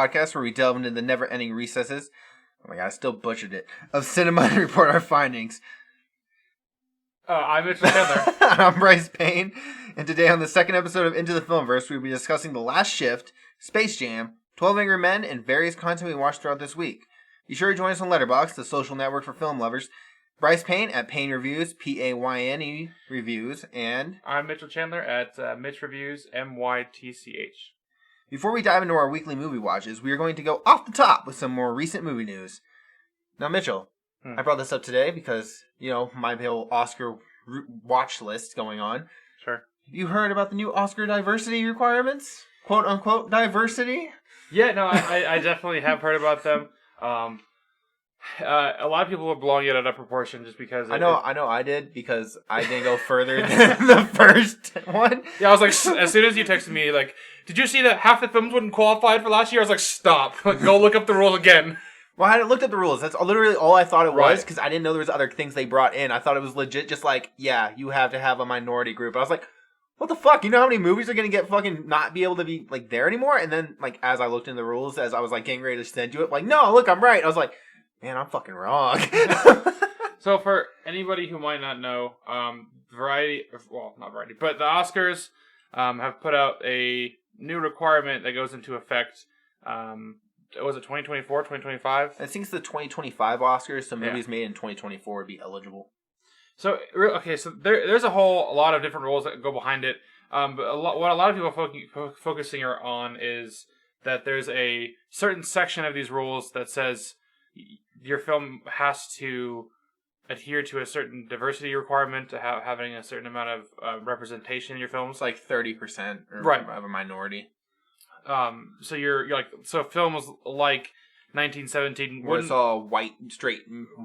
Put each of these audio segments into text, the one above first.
podcast where we delve into the never-ending recesses. Oh my god, I still butchered it. Of cinema and report our findings. I'm Mytchel Chandler. I'm Bryce Payne, and today on the second episode of Into the Filmverse, we'll be discussing The Last Shift, Space Jam, 12 Angry Men, and various content we watched throughout this week. Be sure to join us on Letterboxd, the social network for film lovers. Bryce Payne at Payne Reviews, Payne Reviews, and... I'm Mytchel Chandler at Mitch Reviews, Mytch. Before we dive into our weekly movie watches, we are going to go off the top with some more recent movie news. Now, Mitchell, I brought this up today because, you know, my whole Oscar watch list going on. Sure. You heard about the new Oscar diversity requirements? Quote unquote diversity? Yeah, no, I definitely have heard about them. A lot of people are blowing it out of proportion just because... I know I did, because I didn't go further than the first one. Yeah, I was like, as soon as you texted me, like, did you see that half the films wouldn't qualify for last year? I was like, stop. Like, go look up the rules again. Well, I hadn't looked up the rules. That's literally all I thought it was, because I didn't know there was other things they brought in. I thought it was legit just like, yeah, you have to have a minority group. I was like, what the fuck? You know how many movies are going to get fucking not be able to be, like, there anymore? And then, like, as I looked into the rules, as I was, like, getting ready to send you it, like, no, look, I'm right. I was like... Man, I'm fucking wrong. So for anybody who might not know, not Variety, but the Oscars have put out a new requirement that goes into effect. Was it 2024, 2025? I think it's the 2025 Oscars, so movies made in 2024 would be eligible. So, okay, so there's a lot of different rules that go behind it. But what a lot of people are focusing on is that there's a certain section of these rules that says your film has to adhere to a certain diversity requirement to having a certain amount of representation in your films, like 30% of a minority. So you're like, so films like 1917, where it's all white straight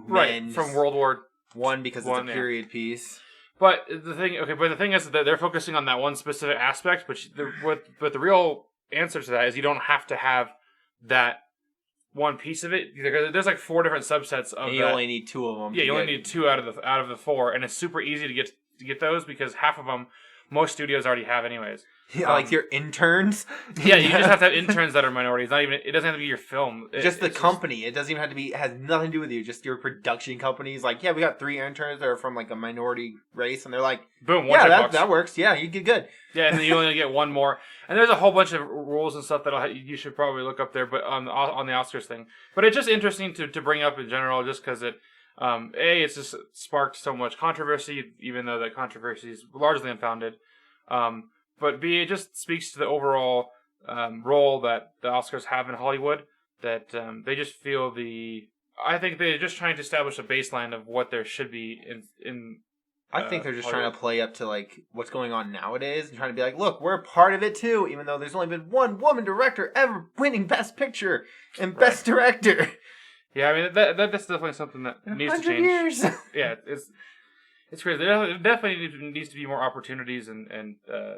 men, from World War I, because it's a period piece. But the thing is that they're focusing on that one specific aspect. But the real answer to that is you don't have to have that one piece of it. There's like 4 different subsets of that. You only need 2 of them. Yeah, you only need 2 out of the 4, and it's super easy to get those because half of them most studios already have anyways. Yeah, like your interns. Yeah, you just have to have interns that are minorities. It doesn't have to be your film. Just the company. It doesn't even have to be. It has nothing to do with you. Just your production company's like, yeah, we got 3 interns that are from like a minority race, and they're like, boom, that works. Yeah, you get good. Yeah, and then you only get 1 more. And there's a whole bunch of rules and stuff that you should probably look up there, but on the Oscars thing. But it's just interesting to bring up in general, just because it's just sparked so much controversy, even though that controversy is largely unfounded. But B, it just speaks to the overall role that the Oscars have in Hollywood, that they just feel I think they're just trying to establish a baseline of what there should be in I think they're just Hollywood. trying to play up to like what's going on nowadays and trying to be like, look, we're a part of it too, even though there's only been 1 woman director ever winning Best Picture and Best Director. Yeah, I mean that's definitely something that needs to change. Years. Yeah, it's crazy. There definitely needs to be more opportunities and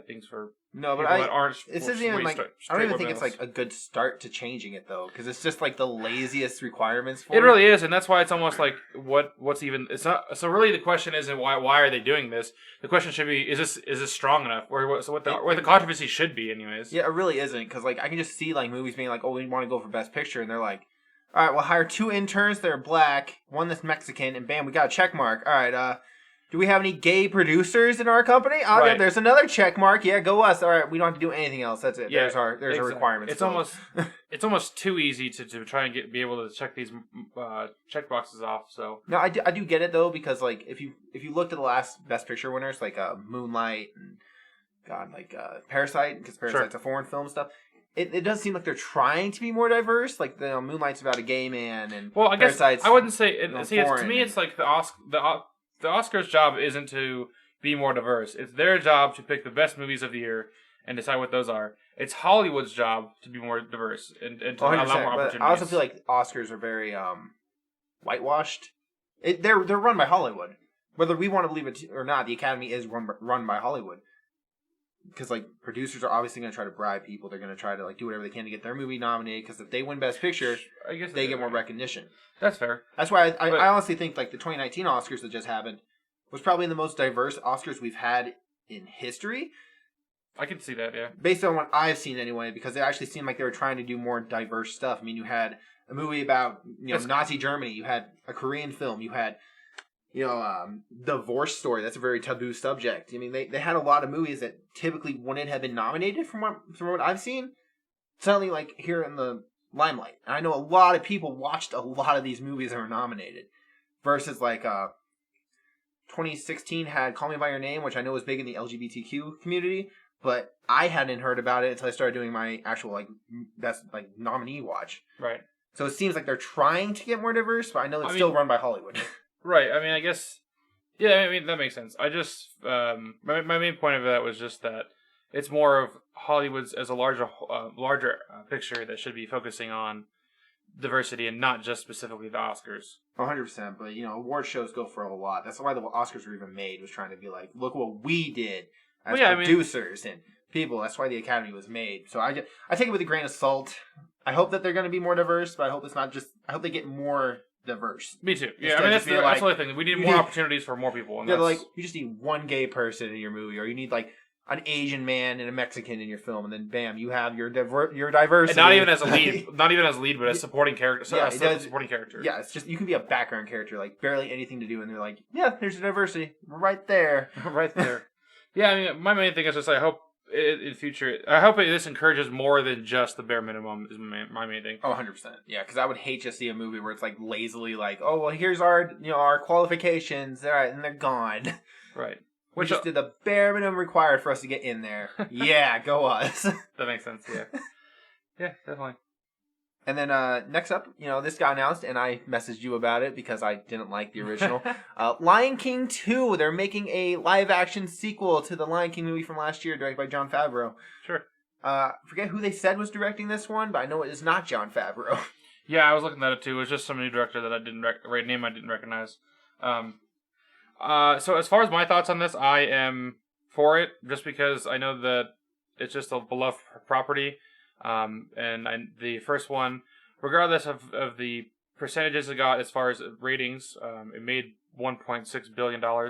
things for people that aren't. This isn't even like, I don't even think it's like a good start to changing it though, because it's just like the laziest requirements for it. It really is, and that's why it's almost like what's even. It's not. So really, the question isn't why are they doing this. The question should be, is this strong enough, or what the controversy should be, anyways. Yeah, it really isn't, because like I can just see like movies being like, oh, we want to go for Best Picture, and they're like, all right, we'll hire 2 interns that are black, 1 that's Mexican, and bam, we got a check mark. All right, do we have any gay producers in our company? Oh, yeah, there's another check mark. Yeah, go us. All right, we don't have to do anything else. That's it. Yeah, there's our requirements. It's almost too easy to try and be able to check these check boxes off. So no, I do get it though, because like if you looked at the last Best Picture winners, like Moonlight and Parasite, because Parasite's a foreign film stuff. It does seem like they're trying to be more diverse. Like Moonlight's about a gay man, and I guess Parasite's I wouldn't say. To me, it's like the Oscars' job isn't to be more diverse. It's their job to pick the best movies of the year and decide what those are. It's Hollywood's job to be more diverse and to allow more opportunities. I also feel like Oscars are very whitewashed. They're run by Hollywood. Whether we want to believe it or not, the Academy is run by Hollywood. Because like producers are obviously going to try to bribe people. They're going to try to like do whatever they can to get their movie nominated. Because if they win Best Picture, I guess they get more recognition. That's fair. That's why I honestly think like the 2019 Oscars that just happened was probably the most diverse Oscars we've had in history. I can see that, yeah. Based on what I've seen anyway, because it actually seemed like they were trying to do more diverse stuff. I mean, you had a movie about Nazi Germany. You had a Korean film. You had divorce story. That's a very taboo subject. I mean, they had a lot of movies that typically wouldn't have been nominated from what I've seen. Suddenly, like here in the limelight. And I know a lot of people watched a lot of these movies that were nominated. Versus like 2016 had Call Me by Your Name, which I know was big in the LGBTQ community, but I hadn't heard about it until I started doing my actual best nominee watch. Right. So it seems like they're trying to get more diverse, but I know it's still run by Hollywood. Right. I mean, I guess. Yeah, I mean that makes sense. I just my main point of that was just that it's more of Hollywood's as a larger picture that should be focusing on diversity and not just specifically the Oscars. 100%, but award shows go for a lot. That's why the Oscars were even made, was trying to be like, look what we did as producers and people. That's why the Academy was made. So I take it with a grain of salt. I hope that they're going to be more diverse, but I hope it's not just. I hope they get more diverse. Me too. Yeah, I mean that's the other thing. We need more opportunities for more people. And you just need one gay person in your movie, or you need an Asian man and a Mexican in your film, and then bam, you have your diversity. And not even as a lead, but as supporting character. Supporting character. Yeah, it's just you can be a background character, barely anything to do, and they're like, yeah, there's your diversity right there, right there. Yeah, I mean, my main thing is just I hope in future, this encourages more than just the bare minimum. Is my main thing. Oh, 100%. Yeah, because I would hate to see a movie where it's lazily oh well, here's our qualifications, all right, and they're gone. Right. We just did the bare minimum required for us to get in there. Yeah, go us. That makes sense, yeah. Yeah, definitely. And then next up, this got announced, and I messaged you about it because I didn't like the original. Lion King 2. They're making a live-action sequel to the Lion King movie from last year, directed by Jon Favreau. Sure. Forget who they said was directing this one, but I know it is not Jon Favreau. Yeah, I was looking at it too. It was just some new director that I didn't name I didn't recognize. So as far as my thoughts on this, I am for it, just because I know that it's just a beloved property. And the first one, regardless of the percentages it got as far as ratings, it made $1.6 billion. I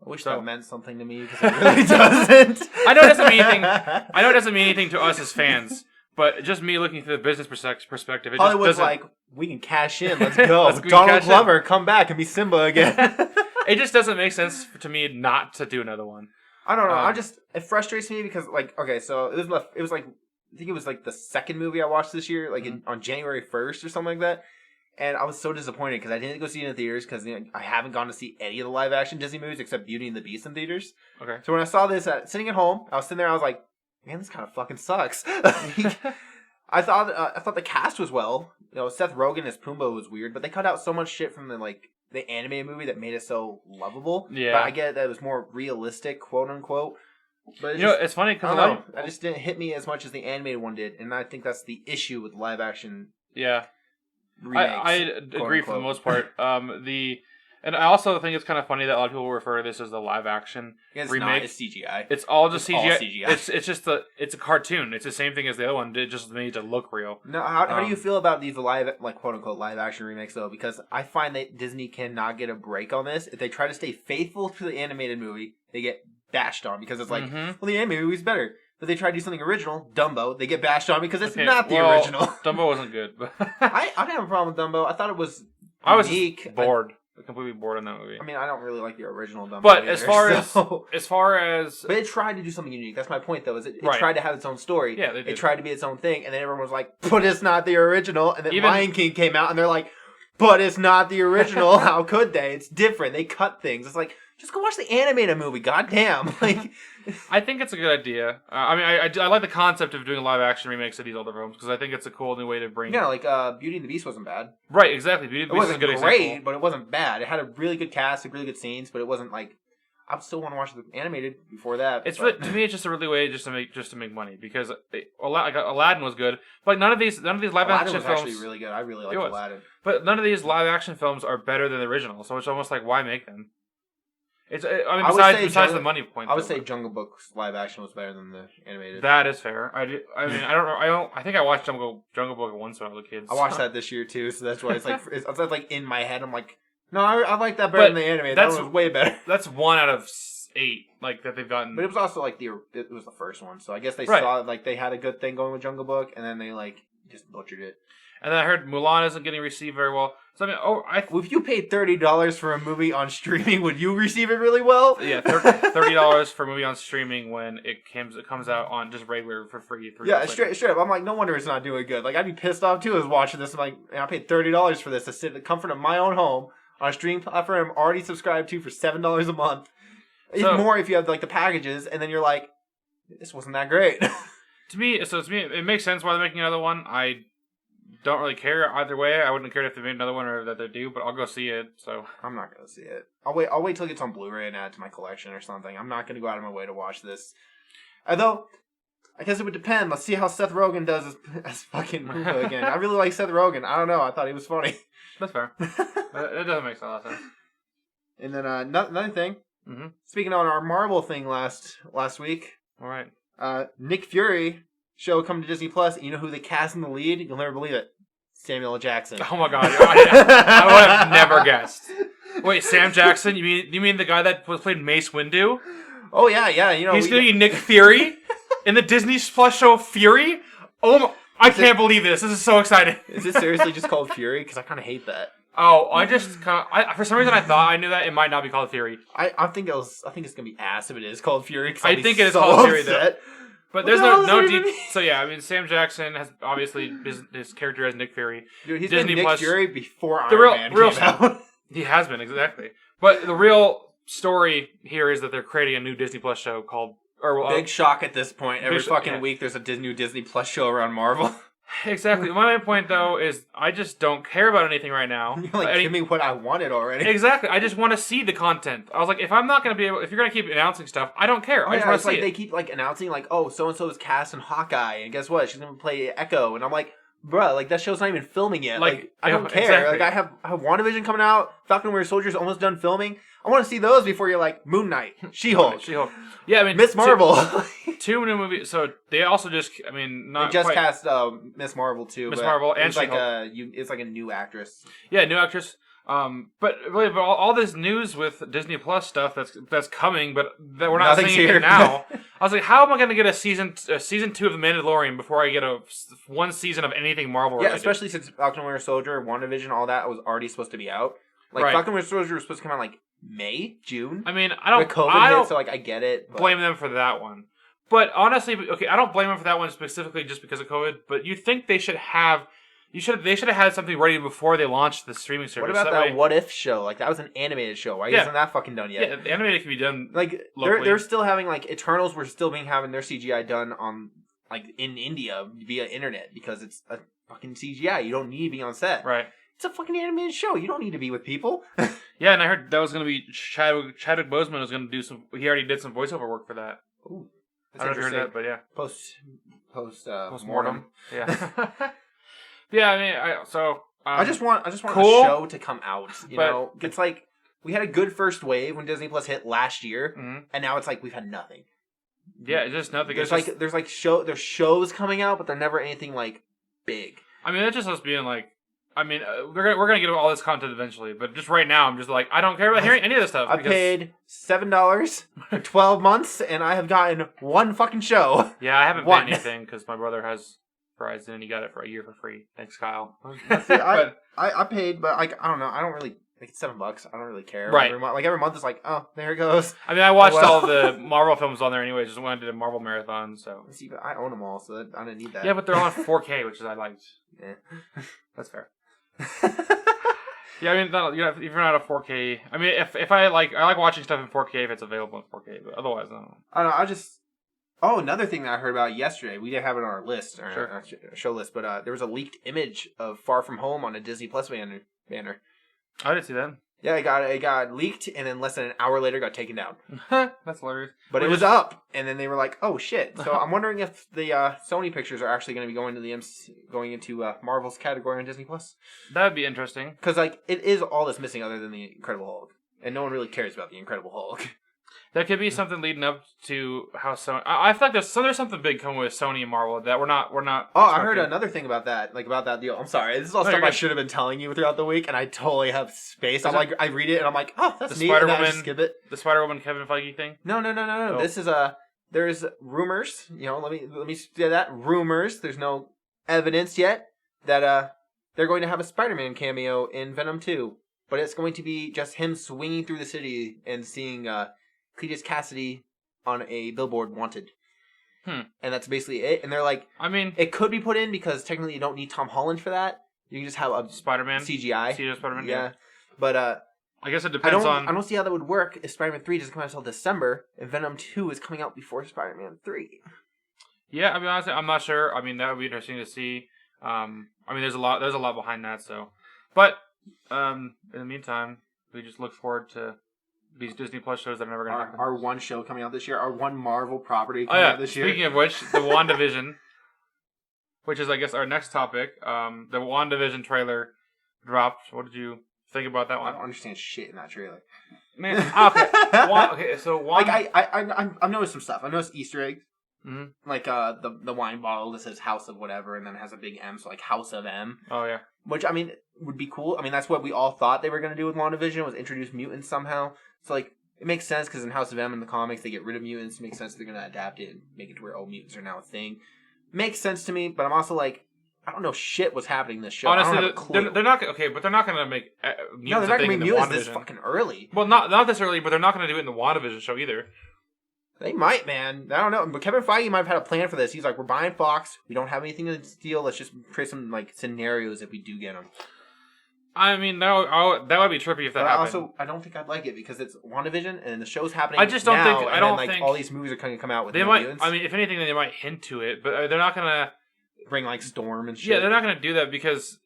wish that meant something to me, because it really doesn't. I know it doesn't mean anything to us as fans. But just me looking through the business perspective, it Hollywood's just doesn't... we can cash in, let's go. Donald Glover, come back and be Simba again. It just doesn't make sense to me not to do another one. I don't know. It frustrates me because, okay, so it was I think it was the second movie I watched this year, on January 1st or something like that. And I was so disappointed because I didn't go see it in the theaters because I haven't gone to see any of the live action Disney movies except Beauty and the Beast in theaters. Okay. So when I saw this sitting at home, I was sitting there, I was like, man, this kind of fucking sucks. I thought the cast was well. Seth Rogen as Pumbaa was weird, but they cut out so much shit from the animated movie that made it so lovable. Yeah. But I get that it was more realistic, quote unquote. But it's funny because it just didn't hit me as much as the animated one did, and I think that's the issue with live action. Yeah. Remakes, I agree for the most part. And I also think it's kind of funny that a lot of people refer to this as the live action remake. It's CGI. It's all just CGI. It's just it's a cartoon. It's the same thing as the other one. It just made it to look real. No, how do you feel about these live, quote unquote, live action remakes though? Because I find that Disney cannot get a break on this. If they try to stay faithful to the animated movie, they get bashed on because it's well, the animated movie's better. But they try to do something original, Dumbo, they get bashed on because it's not the original. Dumbo wasn't good. But I didn't have a problem with Dumbo. I thought it was unique. I was bored. Completely bored on that movie. I mean, I don't really like the original Dumbo. But either, as far as but it tried to do something unique. That's my point, though. It tried to have its own story. Yeah, they did. It tried to be its own thing, and then everyone was like, "But it's not the original." And then Lion King came out, and they're like, "But it's not the original. How could they? It's different. They cut things." It's like, just go watch the animated movie. Goddamn! I think it's a good idea. I mean, I like the concept of doing live action remakes of these older films because I think it's a cool new way to bring. Yeah, Beauty and the Beast wasn't bad. Right, exactly. Beauty and the Beast was a good example. It wasn't great, but it wasn't bad. It had a really good cast, really good scenes, but it wasn't I still want to watch the animated before that. It's to me, it's just a really way just to make money because Aladdin was good, but none of these live action films was actually really good. I really liked Aladdin, but none of these live action films are better than the original. So it's almost like why make them? Besides the money point, I would say Jungle Book's live action was better than the animated. That is fair. I mean, I don't know. I think I watched Jungle Book once when I was a kid. I watched that this year too, so that's why it's it's in my head. I'm like, no, I like that better than the animated. That was way better. That's 1 out of 8 like that they've gotten. But it was also like it was the first one, so I guess they saw like they had a good thing going with Jungle Book, and then they like just butchered it. And then I heard Mulan isn't getting received very well. So I mean, if you paid $30 for a movie on streaming, would you receive it really well? Yeah, $30 for a movie on streaming when it comes out on just regular for free. Yeah, straight up. I'm like, no wonder it's not doing good. Like, I'd be pissed off too as watching this. I'm like, man, I paid $30 for this to sit in the comfort of my own home on a streaming platform I'm already subscribed to for $7 a month. Even more if you have like the packages, and then you're like, this wasn't that great. To me, it makes sense why they're making another one. I don't really care either way. I wouldn't care if they made another one or that they do, but I'll go see it. So I'm not gonna see it. I'll wait till it gets on Blu-ray and add it to my collection or something. I'm not gonna go out of my way to watch this. Although, I guess it would depend. Let's see how Seth Rogen does as fucking Pumbaa again. I really like Seth Rogen. I don't know. I thought he was funny. That's fair. It doesn't make a lot of sense. And then another thing. Mm-hmm. Speaking on our Marvel thing last week. All right. Nick Fury show coming to Disney Plus. You know who they cast in the lead? You'll never believe it. Samuel L. Jackson. Oh my god! I would have never guessed. Wait, Sam Jackson? You mean the guy that played Mace Windu? Oh yeah. You know he's gonna be Nick Fury in the Disney Plus show Fury. Oh my! I can't believe this. This is so exciting. Is it seriously just called Fury? Because I kind of hate that. Oh, for some reason I thought I knew that it might not be called Fury. I think it's gonna be ass if it is called Fury. I think it is called Fury though. But there's no deep. So yeah, I mean Sam Jackson has obviously his character as Nick Fury. Dude, he's Disney been Nick Plus, Fury before Iron Man came out. He has been exactly. But the real story here is that they're creating a new Disney Plus show called. Big shock at this point. Every fucking week there's a new Disney Plus show around Marvel. Exactly. My main point, though, is I just don't care about anything right now. You're like, give me what I wanted already. Exactly. I just want to see the content. I was like, if I'm not going to be able... If you're going to keep announcing stuff, I don't care. I just want to see it. They keep, like, announcing, like, oh, so-and-so is cast in Hawkeye, and guess what? She's going to play Echo. And I'm like, bruh, like, that show's not even filming yet. Like I don't care. Exactly. Like, I have WandaVision coming out. Falcon and Winter Soldier's almost done filming. I want to see those before you're like, Moon Knight, She-Hulk. Yeah, I mean... Miss Marvel. Two new movies. So, they also just... I mean, not They just quite... cast Miss Marvel, too. Miss Marvel and it's it's like a new actress. Yeah, new actress. But really, all this news with Disney Plus stuff that's coming, but that we're not seeing it now. I was like, how am I going to get a season 2 of The Mandalorian before I get one season of anything Marvel related? Yeah, especially since Falcon and Winter Soldier, WandaVision, all that was already supposed to be out. Like, right. Falcon and Winter Soldier was supposed to come out like May, June. I mean, I don't hit, so like I get it. But... blame them for that one. But honestly, okay, I don't blame them for that one specifically just because of COVID. But you think they should have? They should have had something ready before they launched the streaming service. What about that What If show? Like that was an animated show. Why isn't that fucking done yet? Yeah, the animated can be done. Like they're still having like Eternals were still having their CGI done on like in India via internet because it's a fucking CGI. You don't need to be on set. Right. It's a fucking animated show. You don't need to be with people. Yeah, and I heard that was going to be Chadwick Boseman was going to do some. He already did some voiceover work for that. Ooh, I don't know if you heard that, but yeah. Post-mortem. Yeah. Yeah, I mean, I just want cool, a show to come out. You know, it's like we had a good first wave when Disney Plus hit last year, and now it's like we've had nothing. Yeah, it's just nothing. There's shows coming out, but they're never anything like big. I mean, that's just us being like. I mean, we're gonna get all this content eventually, but just right now, I'm just like, I don't care about hearing any of this stuff. I paid $7 for 12 months, and I have gotten one fucking show. Yeah, I haven't paid anything because my brother has Verizon, and he got it for a year for free. Thanks, Kyle. See, I paid, but like I don't know. I don't really. Like it's $7. I don't really care. Right. Every month is like, oh, there it goes. I mean, I watched all the Marvel films on there anyway. Just when I did a Marvel marathon. So see, but I own them all, so I didn't need that. Yeah, but they're on 4K, which I liked. Yeah, that's fair. Yeah, I mean, if you're not a 4K, I mean, if I like watching stuff in 4K if it's available in 4K, but otherwise, no. I don't know. Oh, another thing that I heard about yesterday. We didn't have it on our list, our show list, but there was a leaked image of Far From Home on a Disney Plus banner. I didn't see that. Yeah, it got leaked, and then less than an hour later got taken down. That's hilarious. But it was up, and then they were like, "Oh shit!" So I'm wondering if the Sony pictures are actually going to be going into Marvel's category on Disney Plus. That would be interesting. Because like it is all that's missing other than the Incredible Hulk, and no one really cares about the Incredible Hulk. There could be something leading up to how Sony. I feel like there's something big coming with Sony and Marvel that we're not. Oh, expecting. I heard another thing about that, like about that deal. I'm sorry, this is all stuff I should have been telling you throughout the week, and I totally have spaced. I read it and I'm like, oh, that's neat. And I just skip it. The Spider-Woman Kevin Feige thing. No. Oh. This is there's rumors. Let me say that rumors. There's no evidence yet that they're going to have a Spider-Man cameo in Venom 2, but it's going to be just him swinging through the city and seeing Cletus Cassidy on a billboard wanted. And that's basically it. And they're like, I mean, it could be put in because technically you don't need Tom Holland for that. You can just have a Spider-Man CGI. Spider-Man, yeah. But I guess it depends I don't see how that would work if Spider-Man 3 doesn't come out until December and Venom 2 is coming out before Spider-Man 3. Yeah, I mean, honestly, I'm not sure. I mean, that would be interesting to see. I mean, there's a lot behind that. So, but in the meantime, we just look forward to these Disney Plus shows that are never going to happen. Our one show coming out this year, our one Marvel property coming out this year. Speaking of which, the Wandavision, which is, I guess, our next topic. The Wandavision trailer dropped. What did you think about that one? I don't understand shit in that trailer. Man, okay. So I've noticed some stuff. I've noticed Easter eggs. Mm-hmm. Like the wine bottle that says House of whatever, and then it has a big M, so like House of M. Oh yeah. Which I mean would be cool. I mean that's what we all thought they were going to do with WandaVision, was introduce mutants somehow. So like it makes sense because in House of M in the comics they get rid of mutants. It makes sense they're going to adapt it and make it to where mutants are now a thing. Makes sense to me, but I'm also like, I don't know shit what's happening in this show. Honestly, I don't have a clue. They're not okay, but they're not going to make mutants. No, they're not going to make mutants this fucking early. Well, not this early, but they're not going to do it in the WandaVision show either. They might, man. I don't know. But Kevin Feige might have had a plan for this. He's like, we're buying Fox. We don't have anything to steal. Let's just create some like scenarios if we do get them. I mean, that would be trippy if that happened. I don't think I'd like it because it's WandaVision and the show's happening. I just don't now, think. I don't then, think all these movies are going to come out with. They might. I mean, if anything, they might hint to it, but they're not going to bring like Storm and shit. Yeah, they're not going to do that because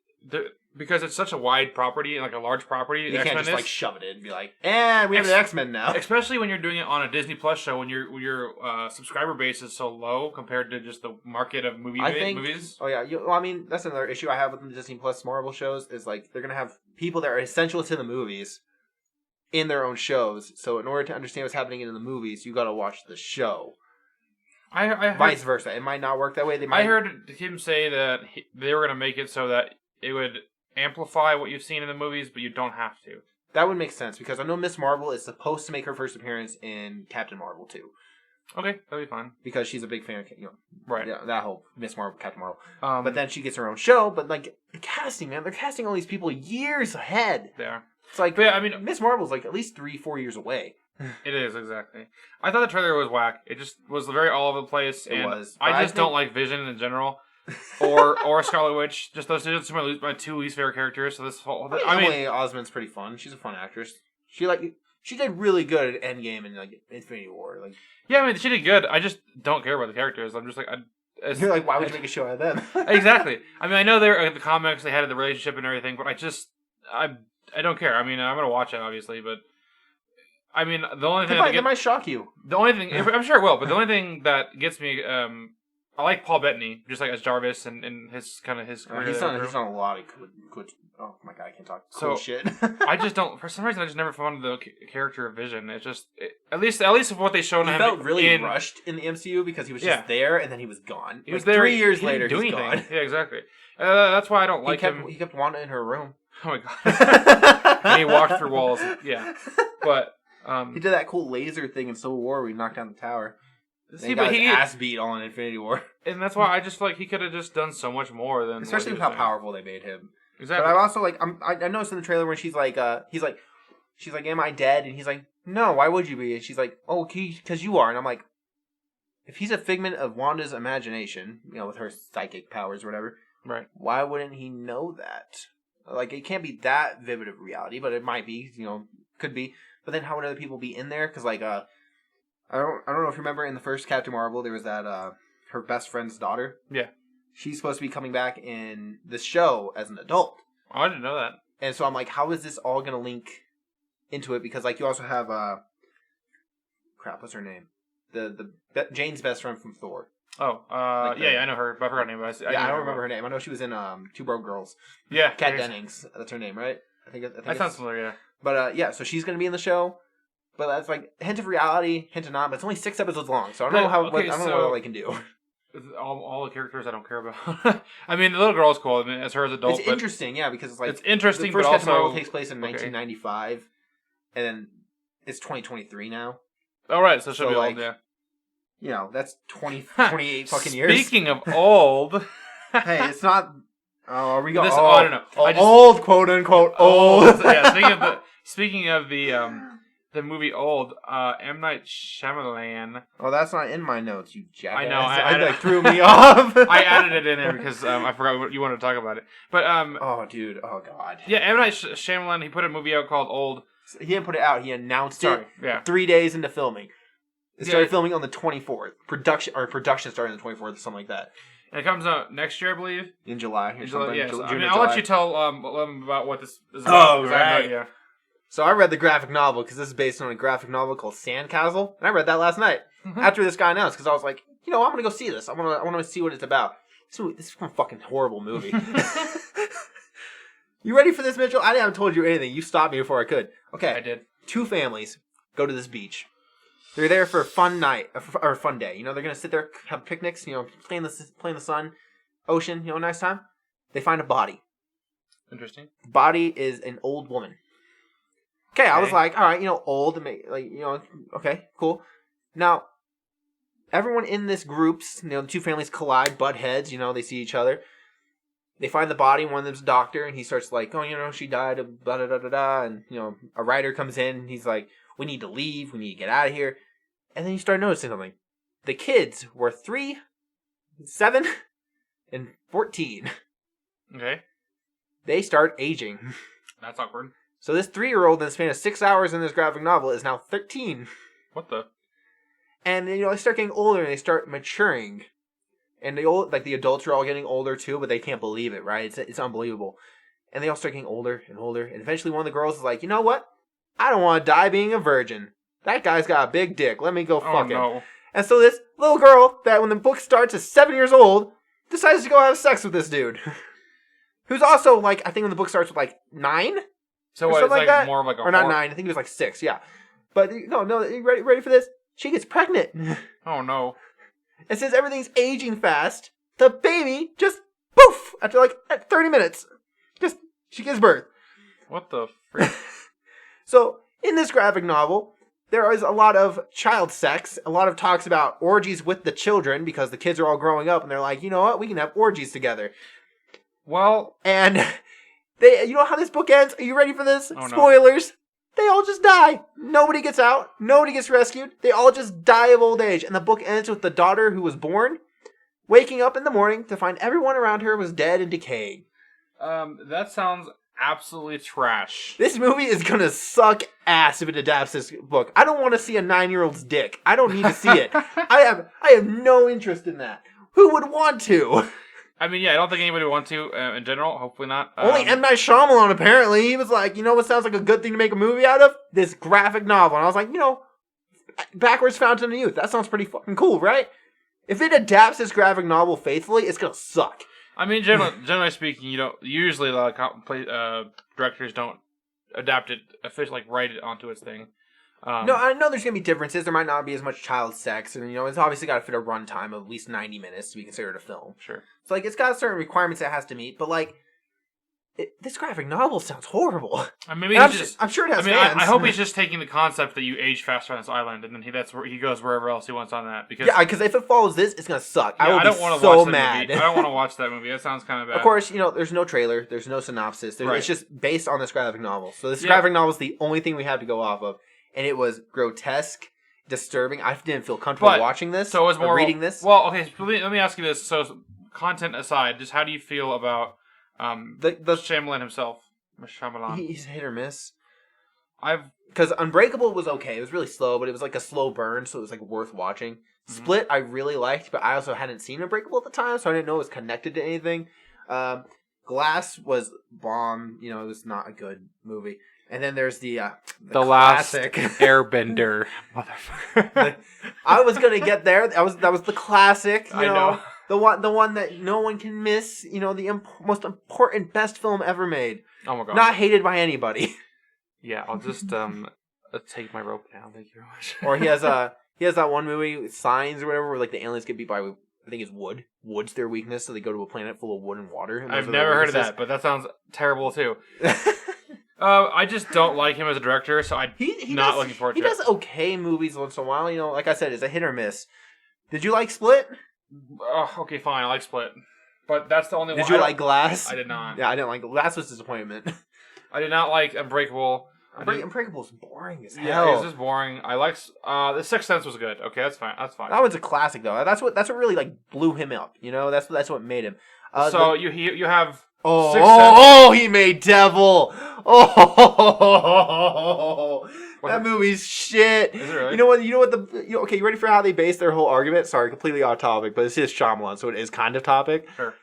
it's such a wide property and like a large property. You can't just like shove it in and be like, we have the X-Men now. Especially when you're doing it on a Disney Plus show when your subscriber base is so low compared to just the market of movies. Oh yeah, I mean that's another issue I have with the Disney Plus Marvel shows is like they're gonna have people that are essential to the movies in their own shows. So in order to understand what's happening in the movies, you got to watch the show. I heard, vice versa. It might not work that way. I heard him say that they were going to make it so that it would amplify what you've seen in the movies, but you don't have to. That would make sense, because I know Miss Marvel is supposed to make her first appearance in Captain Marvel, too. Okay, that'd be fine. Because she's a big fan of, right. Yeah, that whole Miss Marvel, Captain Marvel. But then she gets her own show, but, like, the casting, man, they're casting all these people years ahead. They are. It's like, yeah, I mean, Miss Marvel's, like, at least 3-4 years away. It is, exactly. I thought the trailer was whack. It just was very all over the place. It was. I just don't like Vision in general. or Scarlet Witch. Just those two are my two least favorite characters. So this whole... Emily Osment's pretty fun. She's a fun actress. She did really good at Endgame and, like, Infinity War. Like, yeah, I mean, she did good. I just don't care about the characters. I'm just like... You're like, why would you make a show out of them? Exactly. I mean, I know they're the comics, they had the relationship and everything, but I don't care. I mean, I'm going to watch it, obviously, but... I mean, the only thing that might shock you. The only thing, I'm sure it will, but the only thing that gets me, I like Paul Bettany, just like as Jarvis and his career. He's done a lot of good. Oh my god, I can't talk. Cool shit. I just don't. For some reason, I just never found the character of Vision. It just, at least of what they showed him. He felt really rushed in the MCU because he was just there and then he was gone. He was there 3 years later. He's gone. Yeah, exactly. That's why I don't like him. He kept Wanda in her room. Oh my god. And he walked through walls. Yeah, but. He did that cool laser thing in Civil War where he knocked down the tower. See, he got his ass beat all in Infinity War. And that's why I just feel like he could have just done so much more than... Especially with how powerful they made him. Exactly. But I'm also like... I noticed in the trailer when she's like... she's like, am I dead? And he's like, no, why would you be? And she's like, oh, because you are. And I'm like, if he's a figment of Wanda's imagination, with her psychic powers or whatever, right? Why wouldn't he know that? Like, it can't be that vivid of reality, but it might be, could be. But then how would other people be in there? Because, like, I don't know if you remember in the first Captain Marvel, there was that, her best friend's daughter. Yeah. She's supposed to be coming back in the show as an adult. Oh, I didn't know that. And so I'm like, how is this all going to link into it? Because, like, you also have, what's her name? Jane's best friend from Thor. Oh, I know her, but I forgot her name. I don't remember her name. I know she was in, Two Broke Girls. Yeah. Kat Dennings. That's her name, right? I think that sounds familiar, yeah. But, so she's going to be in the show. But that's like hint of reality, hint of not. But it's only 6 episodes long, so I don't know how. I don't know what they can do. All the characters I don't care about. I mean, the little girl's cool. I mean, as her as an adult. It's interesting, yeah, because it's like it's interesting. The first but Captain also Marvel takes place in 1995, and then it's 2023 now. Oh right, so it should be like, old, yeah. You know, that's 28 fucking years. Speaking of old, hey, it's not. Oh, are we going? I don't know. Old, quote unquote, old. Yeah. Speaking of the movie Old, M. Night Shyamalan. Oh, that's not in my notes, you jackass. I know. I threw me off. I added it in there because I forgot what you wanted to talk about it. But oh, dude. Oh, God. Yeah, M. Night Shyamalan. He put a movie out called Old. He didn't put it out. He announced it. Yeah. 3 days into filming. It started filming on the 24th. Production started on the 24th or something like that. And it comes out next year, I believe. In July. Yeah. I'll let you tell them about what this is about. Oh, right. Yeah. So I read the graphic novel because this is based on a graphic novel called Sandcastle, and I read that last night after this guy announced because I was like, I'm gonna go see this. I want to see what it's about. This is a fucking horrible movie. You ready for this, Mitchell? I haven't told you anything. You stopped me before I could. Okay, I did. 2 families go to this beach. They're there for a fun night or a fun day. They're gonna sit there, have picnics. Play in the sun, ocean. Nice time. They find a body. Interesting. The body is an old woman. Okay, I was like, all right, old, okay, cool. Now, everyone in this group's, the 2 families collide, butt heads, they see each other. They find the body, one of them's a doctor, and he starts like, she died of da-da-da-da-da, and, a writer comes in, and he's like, we need to leave, we need to get out of here. And then you start noticing something. The kids were 3, 7, and 14. Okay. They start aging. That's awkward. So this 3-year-old in the span of 6 hours in this graphic novel is now 13. What the? And they start getting older and they start maturing. And the adults are all getting older too, but they can't believe it, right? It's unbelievable. And they all start getting older and older. And eventually one of the girls is like, you know what? I don't want to die being a virgin. That guy's got a big dick. Let me go fuck him. And so this little girl that when the book starts is 7 years old decides to go have sex with this dude. Who's also I think when the book starts with 9? So what, it's like more of like a or not 9, I think it was 6, yeah. But no, you ready for this? She gets pregnant. Oh no. And since everything's aging fast, the baby just poof after 30 minutes. She gives birth. What the freak? So, in this graphic novel, there is a lot of child sex, a lot of talks about orgies with the children because the kids are all growing up and they're like, you know what, we can have orgies together. Well, and you know how this book ends? Are you ready for this? Oh, Spoilers. No. They all just die. Nobody gets out. Nobody gets rescued. They all just die of old age. And the book ends with the daughter who was born waking up in the morning to find everyone around her was dead and decaying. That sounds absolutely trash. This movie is gonna suck ass if it adapts this book. I don't want to see a 9-year-old's dick. I don't need to see it. I have no interest in that. Who would want to? I mean, yeah, I don't think anybody would want to in general. Hopefully not. Only M. Night Shyamalan, apparently. He was like, you know what sounds like a good thing to make a movie out of? This graphic novel. And I was like, Backwards Fountain of Youth. That sounds pretty fucking cool, right? If it adapts this graphic novel faithfully, it's gonna suck. I mean, generally speaking, usually directors don't adapt it officially, write it onto its thing. No, I know there's going to be differences. There might not be as much child sex. And, it's obviously got to fit a runtime of at least 90 minutes to be considered a film. Sure. So, it's got certain requirements it has to meet. But, this graphic novel sounds horrible. I'm sure it has fans. I hope he's just taking the concept that you age faster on this island, and then he goes wherever else he wants on that. Because if it follows this, it's going to suck. Yeah, I don't want to watch that movie. I don't want to watch that movie. That sounds kind of bad. Of course, there's no trailer. There's no synopsis. It's just based on this graphic novel. So, this graphic novel is the only thing we have to go off of. And it was grotesque, disturbing. I didn't feel comfortable watching this. So it was more reading this. Well, okay. So let me ask you this. So, content aside, just how do you feel about the Shyamalan himself? Shyamalan. He's hit or miss. Because Unbreakable was okay. It was really slow, but it was a slow burn, so it was worth watching. Mm-hmm. Split I really liked, but I also hadn't seen Unbreakable at the time, so I didn't know it was connected to anything. Glass was bomb. It was not a good movie. And then there's the classic Airbender, motherfucker. I was gonna get there. That was the classic. I know. The one that no one can miss. The most important, best film ever made. Oh my god! Not hated by anybody. Yeah, I'll just take my rope now. Thank you very much. Or he has that one movie, Signs or whatever, where like the aliens get beat by, I think it's wood. Wood's their weakness, so they go to a planet full of wood and water. And I've never heard of that, but that sounds terrible too. I just don't like him as a director, so I'm not looking forward to it. He does okay movies once in a while. You know, like I said, it's a hit or miss. Did you like Split? Okay, fine. I like Split. But that's the only one. Did you like Glass? I did not. Yeah, I didn't like Glass. Was disappointment. I did not like Unbreakable. Unbreakable's boring as hell. Yeah, it's just boring. I like The Sixth Sense was good. Okay, that's fine. That one's a classic though. That's what really like blew him up. You know, that's what made him. You have he made Devil. That movie's shit. Is it really? You know what? Okay, you ready for how they base their whole argument? Sorry, completely off topic, but it's his Shyamalan, so it is kind of topic. Sure.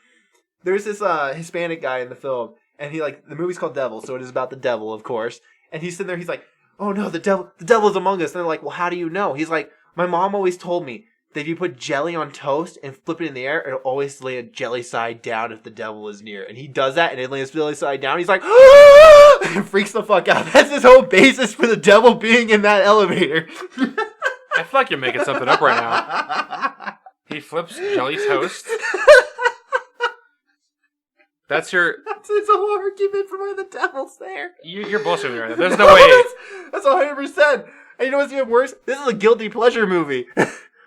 There's this Hispanic guy in the film, and the movie's called Devil, so it is about the devil, of course. And he's sitting there, he's like, "Oh no, the devil is among us." And they're like, "Well, how do you know?" He's like, "My mom always told me that if you put jelly on toast and flip it in the air, it'll always lay a jelly side down if the devil is near." And he does that, and it lays jelly side down. He's like, "Ah!" and freaks the fuck out. That's his whole basis for the devil being in that elevator. I feel like you're making something up right now. He flips jelly toast. That's his whole argument for why the devil's there. You're bullshitting right now. There's no way. That's 100%. And you know what's even worse? This is a guilty pleasure movie.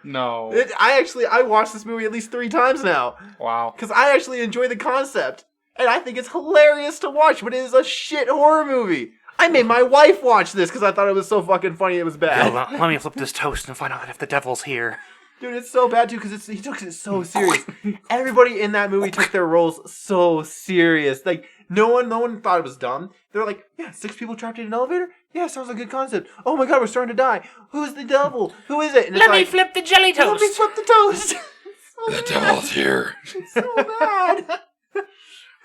No. I watched this movie at least 3 times now. Wow. Because I actually enjoy the concept. And I think it's hilarious to watch, but it is a shit horror movie. I made my wife watch this because I thought it was so fucking funny it was bad. Let me flip this toast and find out if the devil's here. Dude, it's so bad, too, because he took it so serious. Everybody in that movie took their roles so serious. Like, no one thought it was dumb. They were like, yeah, 6 people trapped in an elevator? Yeah, sounds like a good concept. Oh my god, we're starting to die. Who's the devil? Who is it? And Let me flip the jelly toast. Let me flip the toast. The devil's here. It's so bad.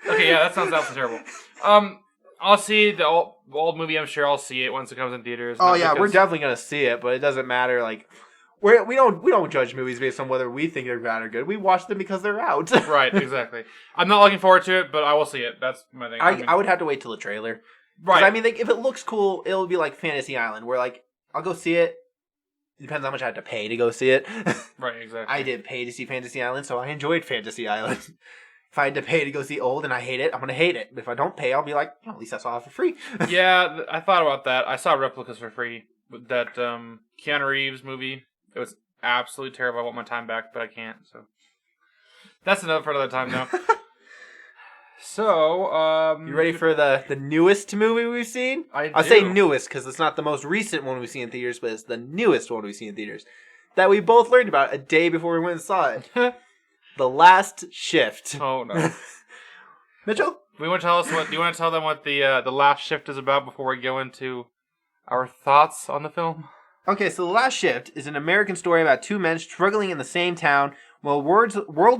Okay, yeah, that sounds absolutely terrible. I'll see the old movie. I'm sure I'll see it once it comes in theaters. Oh yeah, we're definitely gonna see it, but it doesn't matter. Like, we don't judge movies based on whether we think they're bad or good. We watch them because they're out. Right, exactly. I'm not looking forward to it, but I will see it. That's my thing. I would have to wait till the trailer. Right. I mean, like, if it looks cool, it'll be like Fantasy Island, where like I'll go see it. It depends how much I have to pay to go see it. Right, exactly. I did pay to see Fantasy Island, so I enjoyed Fantasy Island. If I had to pay to go see Old and I hate it, I'm going to hate it. But if I don't pay, I'll be like, at least I saw it for free. Yeah, I thought about that. I saw Replicas for free. That Keanu Reeves movie. It was absolutely terrible. I want my time back, but I can't. So that's enough for another time now. So, you ready for the newest movie we've seen? I say newest because it's not the most recent one we've seen in theaters, but it's the newest one we've seen in theaters that we both learned about a day before we went and saw it. The Last Shift. Oh no, Mitchell, do you want to tell them what the Last Shift is about before we go into our thoughts on the film? Okay, so The Last Shift is an American story about 2 men struggling in the same town. While worlds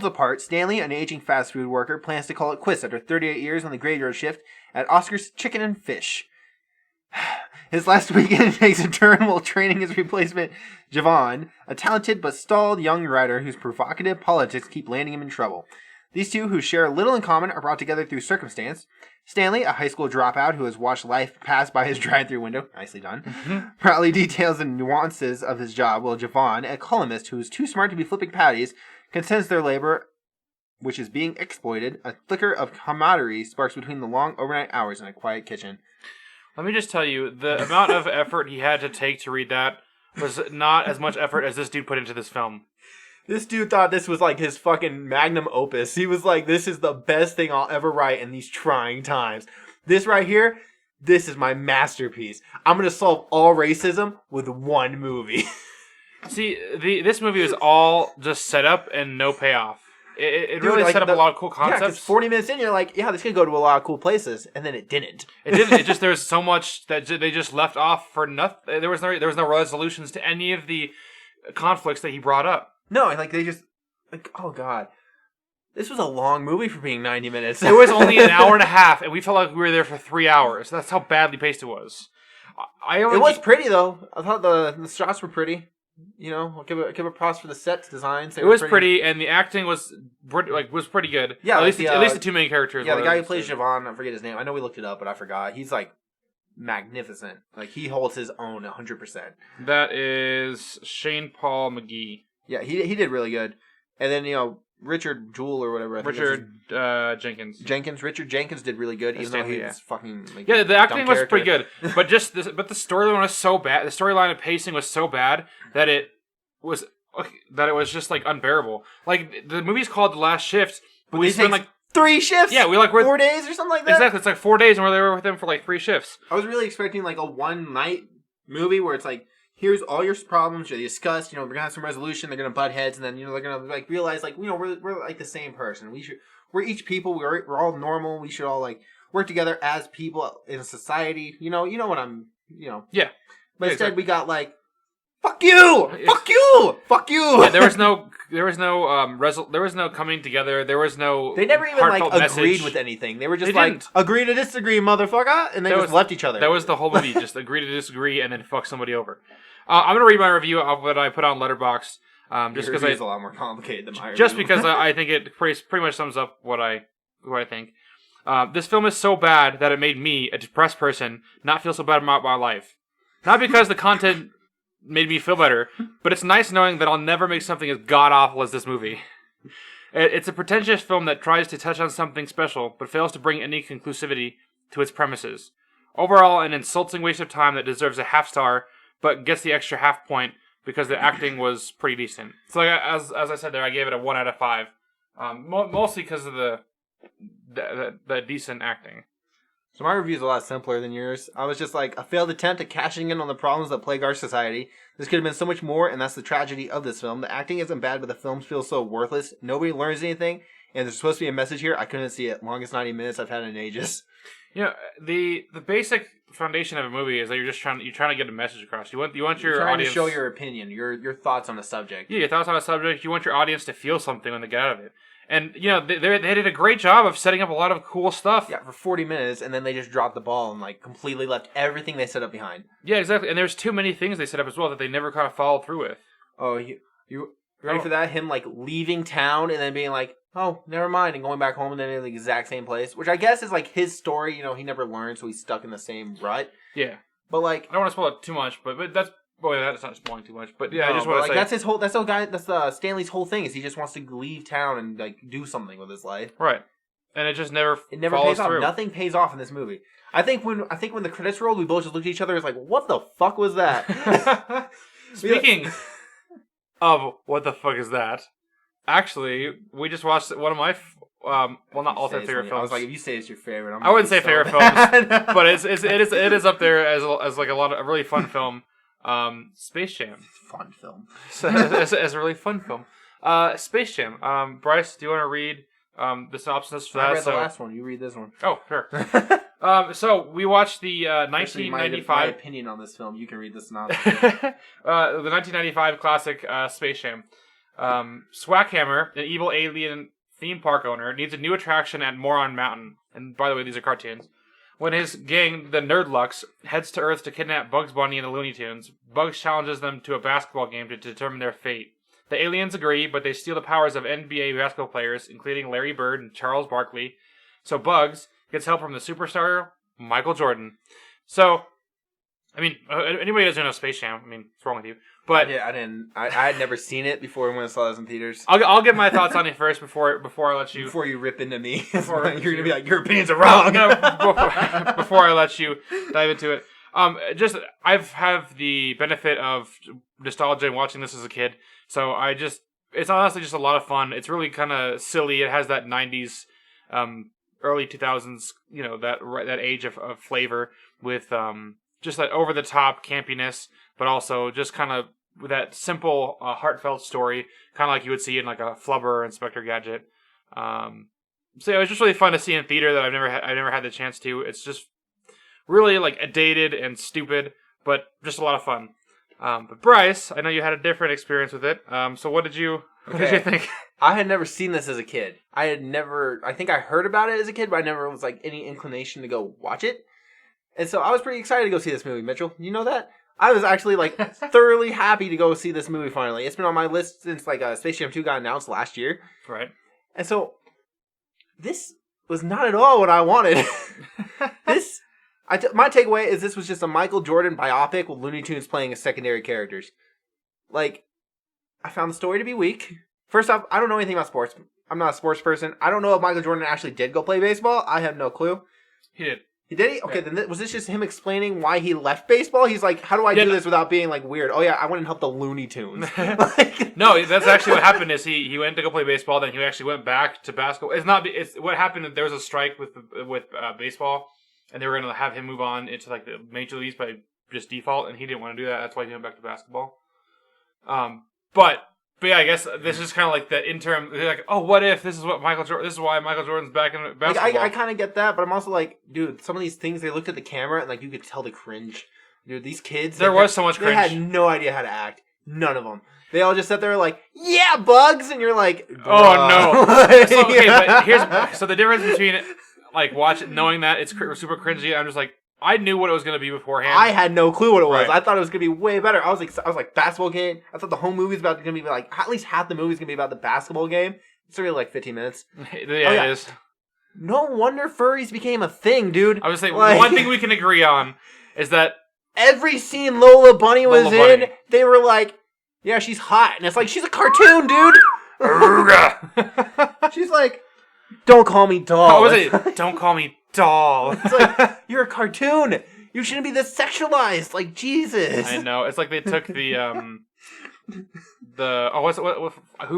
apart, Stanley, an aging fast food worker, plans to call it quits after 38 years on the graveyard shift at Oscar's Chicken and Fish. His last weekend takes a turn while training his replacement, Javon, a talented but stalled young writer whose provocative politics keep landing him in trouble. These two, who share little in common, are brought together through circumstance. Stanley, a high school dropout who has watched life pass by his drive-through window, nicely done, proudly details the nuances of his job, while Javon, a columnist who is too smart to be flipping patties, contends their labor, which is being exploited. A flicker of camaraderie sparks between the long overnight hours in a quiet kitchen. Let me just tell you, the amount of effort he had to take to read that was not as much effort as this dude put into this film. This dude thought this was like his fucking magnum opus. He was like, this is the best thing I'll ever write in these trying times. This right here, this is my masterpiece. I'm going to solve all racism with one movie. See, this movie was all just set up and no payoff. It really set up a lot of cool concepts. Yeah, because 40 minutes in, you're like, yeah, this could go to a lot of cool places. And then it didn't. It didn't. It just, there was so much that they just left off for nothing. There was no resolutions to any of the conflicts that he brought up. No, like they just, like, oh god. This was a long movie for being 90 minutes. It was only an hour and a half, and we felt like we were there for 3 hours. That's how badly paced it was. It was pretty, though. I thought the shots were pretty. You know, I'll give it props for the set design. It was pretty, and the acting was pretty good. Yeah, at least the 2 main characters. Yeah, the guy who plays Javon, I forget his name. I know we looked it up, but I forgot. He's like magnificent. Like, he holds his own 100%. That is Shane Paul McGee. Yeah, he did really good. And then, Richard Jewell or whatever. Richard Jenkins. Richard Jenkins did really good, even though he was fucking like, yeah, the acting was pretty good, but the storyline was so bad. The storyline and pacing was so bad that it was just like unbearable. Like the movie's called The Last Shift, but we spent like 3 shifts. Yeah, we're 4 days or something like that. Exactly, it's like 4 days, and we're there with them for like 3 shifts. I was really expecting like a one night movie where it's like, here's all your problems you're discussed. We're gonna have some resolution. They're gonna butt heads, and then they're gonna like realize like we're like the same person. We're each people. We're all normal. We should all like work together as people in a society. You know what I'm. Yeah. But instead we got like, fuck you, fuck you, fuck you. Yeah, there was no coming together. There was no. They never even like agreed message. With anything. They were just agree to disagree, motherfucker, and they just left each other. That was the whole movie. Just agree to disagree and then fuck somebody over. I'm gonna read my review of what I put on Letterboxd. Just because it's a lot more complicated than my review. Just because I think it pretty much sums up what I think. This film is so bad that it made me, a depressed person, not feel so bad about my life. Not because the content made me feel better, but it's nice knowing that I'll never make something as god-awful as this movie. It's a pretentious film that tries to touch on something special, but fails to bring any conclusivity to its premises. Overall, an insulting waste of time that deserves a half star, but gets the extra half point because the acting was pretty decent. So as I said there, I gave it a 1 out of 5. Mostly because of the decent acting. So my review is a lot simpler than yours. I was just like, a failed attempt at cashing in on the problems that plague our society. This could have been so much more, and that's the tragedy of this film. The acting isn't bad, but the film feels so worthless. Nobody learns anything, and there's supposed to be a message here. I couldn't see it. Longest 90 minutes I've had in ages. The basic foundation of a movie is that you're trying to get a message across. You want your audience to show your opinion, your thoughts on a subject. Yeah, your thoughts on a subject. You want your audience to feel something when they get out of it. And, they did a great job of setting up a lot of cool stuff. Yeah, for 40 minutes, and then they just dropped the ball and, like, completely left everything they set up behind. Yeah, exactly. And there's too many things they set up as well that they never kind of followed through with. Oh, you ready for that? Him, like, leaving town and then being like, oh, never mind, and going back home and then in the exact same place. Which I guess is, like, his story. He never learned, so he's stuck in the same rut. Yeah. But, like... I don't want to spoil it too much, but that's... Boy, that's not spoiling too much, but yeah, I just want to say that's his whole. That's Stanley's whole thing is he just wants to leave town and like do something with his life. Right, and it just never. It never pays off. Nothing pays off in this movie. I think when the credits rolled, we both just looked at each other. and was like, what the fuck was that? Speaking of what the fuck is that? Actually, we just watched one of my not all-time favorite films. I was like, if you say it's your favorite, I wouldn't say favorite films, but it is up there as like a really fun film. Space Jam. Fun film. It's a really fun film. Space Jam. Bryce, do you want to read the synopsis for that? I read the last one. You read this one. Oh, sure. So we watched the 1995... My opinion on this film. You can read the synopsis. The 1995 classic Space Jam. Swackhammer, an evil alien theme park owner, needs a new attraction at Moron Mountain. And by the way, these are cartoons. When his gang, the Nerdlucks, heads to Earth to kidnap Bugs Bunny and the Looney Tunes, Bugs challenges them to a basketball game to determine their fate. The aliens agree, but they steal the powers of NBA basketball players, including Larry Bird and Charles Barkley. So Bugs gets help from the superstar Michael Jordan. So, I mean, anybody who doesn't know Space Jam, I mean, what's wrong with you? But I had never seen it before when I saw this in theaters. I'll get my thoughts on it first before I let you. Before you rip into me, you're gonna be like, your opinions are wrong. No, before I let you dive into it, I've have the benefit of nostalgia and watching this as a kid, so it's honestly just a lot of fun. It's really kind of silly. It has that '90s, early 2000s, that age of flavor with just that over the top campiness, but also just kind of with that simple, heartfelt story, kind of like you would see in like a Flubber or Inspector Gadget. So it was just really fun to see in theater that I've never had the chance to. It's just really like dated and stupid, but just a lot of fun. But Bryce, I know you had a different experience with it. So what did you think? I had never seen this as a kid. I think I heard about it as a kid, but I never was like any inclination to go watch it. And so I was pretty excited to go see this movie, Mytchel. You know that? I was actually like thoroughly happy to go see this movie finally. It's been on my list since like Space Jam 2 got announced last year. Right. And so this was not at all what I wanted. My takeaway is this was just a Michael Jordan biopic with Looney Tunes playing as secondary characters. Like, I found the story to be weak. First off, I don't know anything about sports. I'm not a sports person. I don't know if Michael Jordan actually did go play baseball. I have no clue. He did. He did? Okay, yeah. Then was this just him explaining why he left baseball? He's like, how do I do this without being like weird? Oh yeah, I went and helped the Looney Tunes. No, that's actually what happened. Is he went to go play baseball, then he actually went back to basketball. It's what happened. There was a strike with baseball, and they were going to have him move on into like the major leagues by just default, and he didn't want to do that. That's why he went back to basketball. But yeah, I guess this is kind of like the interim. They're like, oh, what if this is why Michael Jordan's back in basketball? Like, I kind of get that, but I'm also like, dude, some of these things they looked at the camera and like you could tell the cringe. Dude, these kids, there was so much cringe. They had no idea how to act. None of them. They all just sat there like, yeah, Bugs, and you're like, oh no. So the difference between like knowing that it's super cringy, I'm just like. I knew what it was going to be beforehand. I had no clue what it was. Right. I thought it was going to be way better. I was like basketball game. I thought the whole movie's going to be like at least half the movie's going to be about the basketball game. It's really like 15 minutes. Yeah, it is. No wonder furries became a thing, dude. I was saying one thing we can agree on is that every scene Lola Bunny was in, they were like, "Yeah, she's hot," and it's like she's a cartoon, dude. She's like, "Don't call me doll." How was it? Don't call me doll. It's like, you're a cartoon. You shouldn't be this sexualized. Like, Jesus. I know. It's like they took Who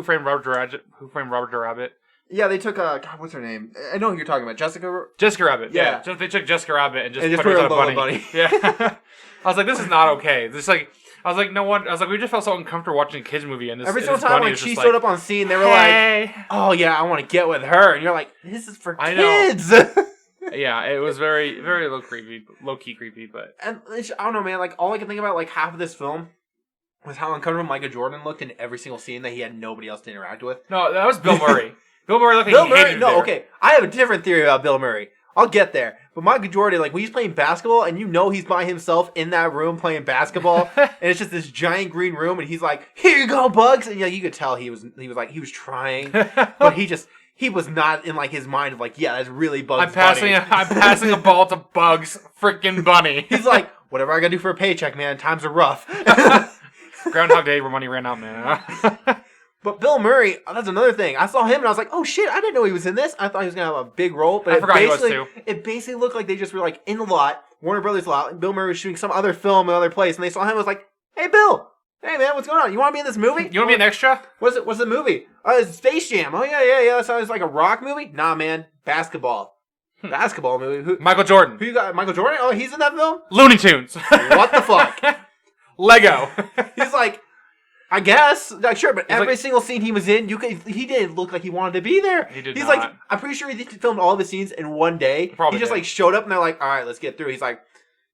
Framed Roger Rabbit? Yeah, they took God, what's her name? I know who you're talking about. Jessica Rabbit. Yeah. They took Jessica Rabbit and just put her on Lola Bunny. Yeah. I was like, this is not okay. This like. I was like, no one. I was like, we just felt so uncomfortable watching a kids movie, and this every single time when she showed up on scene, they were like, "Oh yeah, I want to get with her," and you're like, "This is for kids." Yeah, it was very, very low key creepy, but and I don't know, man. Like all I can think about, like half of this film, was how uncomfortable Michael Jordan looked in every single scene that he had nobody else to interact with. No, that was Bill Murray. Bill Murray looked like he hated No, okay, I have a different theory about Bill Murray. I'll get there. But Michael Jordan, like when he's playing basketball and you know he's by himself in that room playing basketball and it's just this giant green room and he's like, "Here you go, Bugs." And you could tell he was trying, but he was not in like his mind of like, yeah, that's really Bugs Bunny. I'm passing a ball to Bugs freaking Bunny. He's like, whatever I gotta do for a paycheck, man. Times are rough. Groundhog Day where money ran out, man. But Bill Murray, that's another thing. I saw him and I was like, oh shit, I didn't know he was in this. I thought he was going to have a big role. But I forgot he was too. It basically looked like they just were like in the lot, Warner Brothers lot, and Bill Murray was shooting some other film in another place. And they saw him and was like, hey Bill, hey man, what's going on? You want to be in this movie? You want to be an extra? What's the movie? It's Space Jam. Oh yeah. That sounds like a rock movie? Nah man, basketball. Basketball movie. Who? Michael Jordan. Who you got? Michael Jordan? Oh, he's in that film? Looney Tunes. What the fuck? Lego. He's like, I guess, like, sure, but every single scene he was in, he didn't look like he wanted to be there. He's not. Like, I'm pretty sure he filmed all the scenes in one day. Probably he just like showed up and they're like, all right, let's get through. He's like,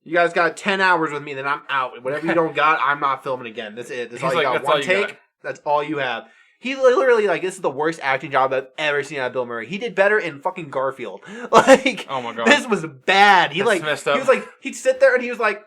you guys got 10 hours with me, then I'm out. Whatever you don't got, I'm not filming again. That's it. That's all you got. One take. That's all you have. He literally like this is the worst acting job I've ever seen out of Bill Murray. He did better in fucking Garfield. Like, oh my god, this was bad. He messed up. He was like, he'd sit there and he was like,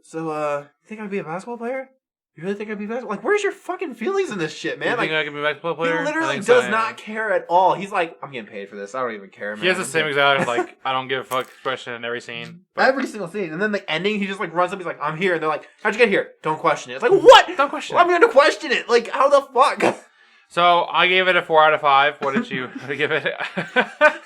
so you think I'd be a basketball player? You really think I'd be basketball? Like, where's your fucking feelings in this shit, man? You think I can be a basketball player? He literally does not care at all. He's like, I'm getting paid for this. I don't even care, man. He has the same exact, like, I don't give a fuck expression in every scene. But every single scene. And then the ending, he just, like, runs up. He's like, I'm here. And they're like, how'd you get here? Don't question it. It's like, what? Don't question it. I'm going to question it. Like, how the fuck? So, I gave it a 4 out of 5. What did you give it? I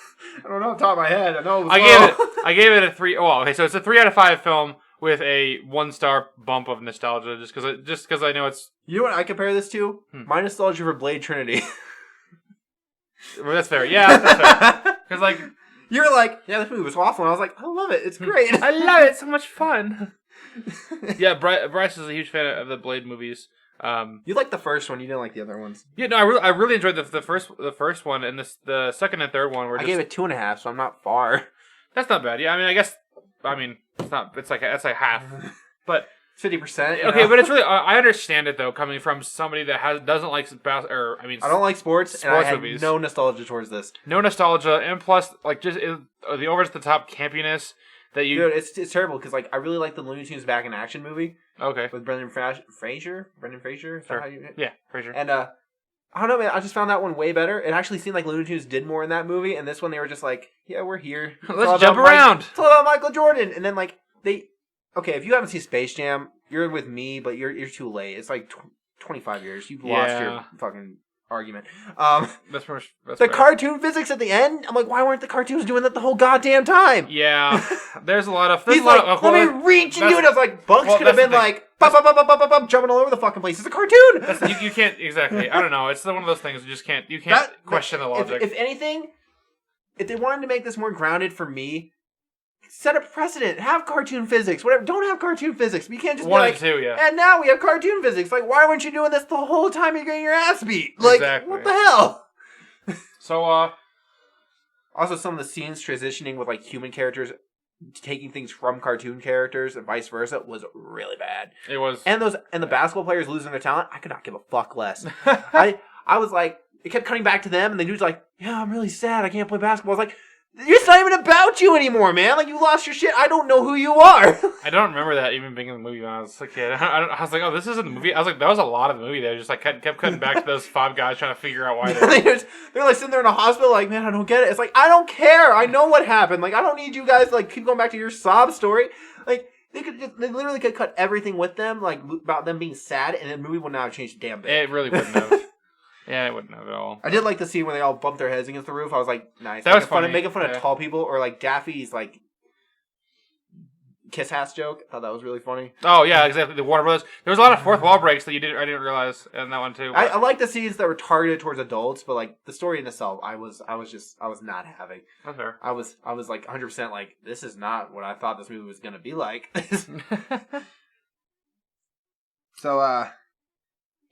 don't know off the top of my head. I know it was I gave it a 3. Oh, okay, so it's a 3 out of 5 film with a 1-star bump of nostalgia, just because I know it's. You know what I compare this to? My nostalgia for Blade Trinity. Well, that's fair. Yeah, that's fair. Because like you're like, yeah, this movie was awful, and I was like, I love it. It's great. I love it. It's so much fun. Yeah, Bryce is a huge fan of the Blade movies. You liked the first one. You didn't like the other ones. Yeah, no, I really enjoyed the first one, and the second and third one were. I gave it 2.5, so I'm not far. That's not bad. Yeah, I mean, it's not. It's like half, but 50%. Okay, but it's really. I understand it though, coming from somebody that doesn't like I don't like sports and I had movies. No nostalgia towards this. No nostalgia, and plus, like, just the over the top campiness that you. Dude, it's terrible because like I really like the Looney Tunes Back in Action movie. Okay. With Brendan Fraser. Brendan Fraser. Sure. Yeah, Fraser. And I don't know, man. I just found that one way better. It actually seemed like Looney Tunes did more in that movie, and this one they were just like, yeah, we're here. Let's jump around. It's all about Michael Jordan. And then like okay, if you haven't seen Space Jam, you're with me, but you're too late. It's like 25 years. You've lost your fucking argument. That's the cartoon physics at the end. I'm like, why weren't the cartoons doing that the whole goddamn time? Yeah, there's a lot of. He's like, let me reach and do it. I was like, Bugs could have been like, jumping all over the fucking place. It's a cartoon. You can't exactly. I don't know. It's one of those things you just can't. You can't question the logic. If anything, if they wanted to make this more grounded for me, set a precedent. Have cartoon physics. Whatever. Don't have cartoon physics. You can't just one be like, two, yeah. And now we have cartoon physics. Like, why weren't you doing this the whole time you're getting your ass beat? Like, exactly. What the hell? So, also some of the scenes transitioning with like human characters taking things from cartoon characters and vice versa was really bad. It was. And the basketball players losing their talent, I could not give a fuck less. I was like, it kept cutting back to them, and the dude's like, yeah, I'm really sad. I can't play basketball. I was like, it's not even about you anymore, man. Like, you lost your shit. I don't know who you are. I don't remember that even being in the movie when I was a kid. I was like, oh, this isn't the movie. I was like, that was a lot of the movie. They just like kept cutting back to those 5 guys trying to figure out why they're like sitting there in a hospital like, man, I don't get it. It's like, I don't care. I know what happened. Like, I don't need you guys to like keep going back to your sob story. Like, they literally could cut everything with them, like about them being sad, and the movie would not have changed a damn bit. It really wouldn't have. Yeah, it wouldn't have at all. I did like the scene where they all bumped their heads against the roof. I was like, nice. That was funny. Making fun of tall people, or like Daffy's like kiss ass joke. I thought that was really funny. Oh yeah, exactly. The Warner Brothers. There was a lot of fourth wall breaks that I didn't realize in that one too. I like the scenes that were targeted towards adults, but like the story in itself, I was not having. That's fair. I was like 100% like, this is not what I thought this movie was gonna be like. So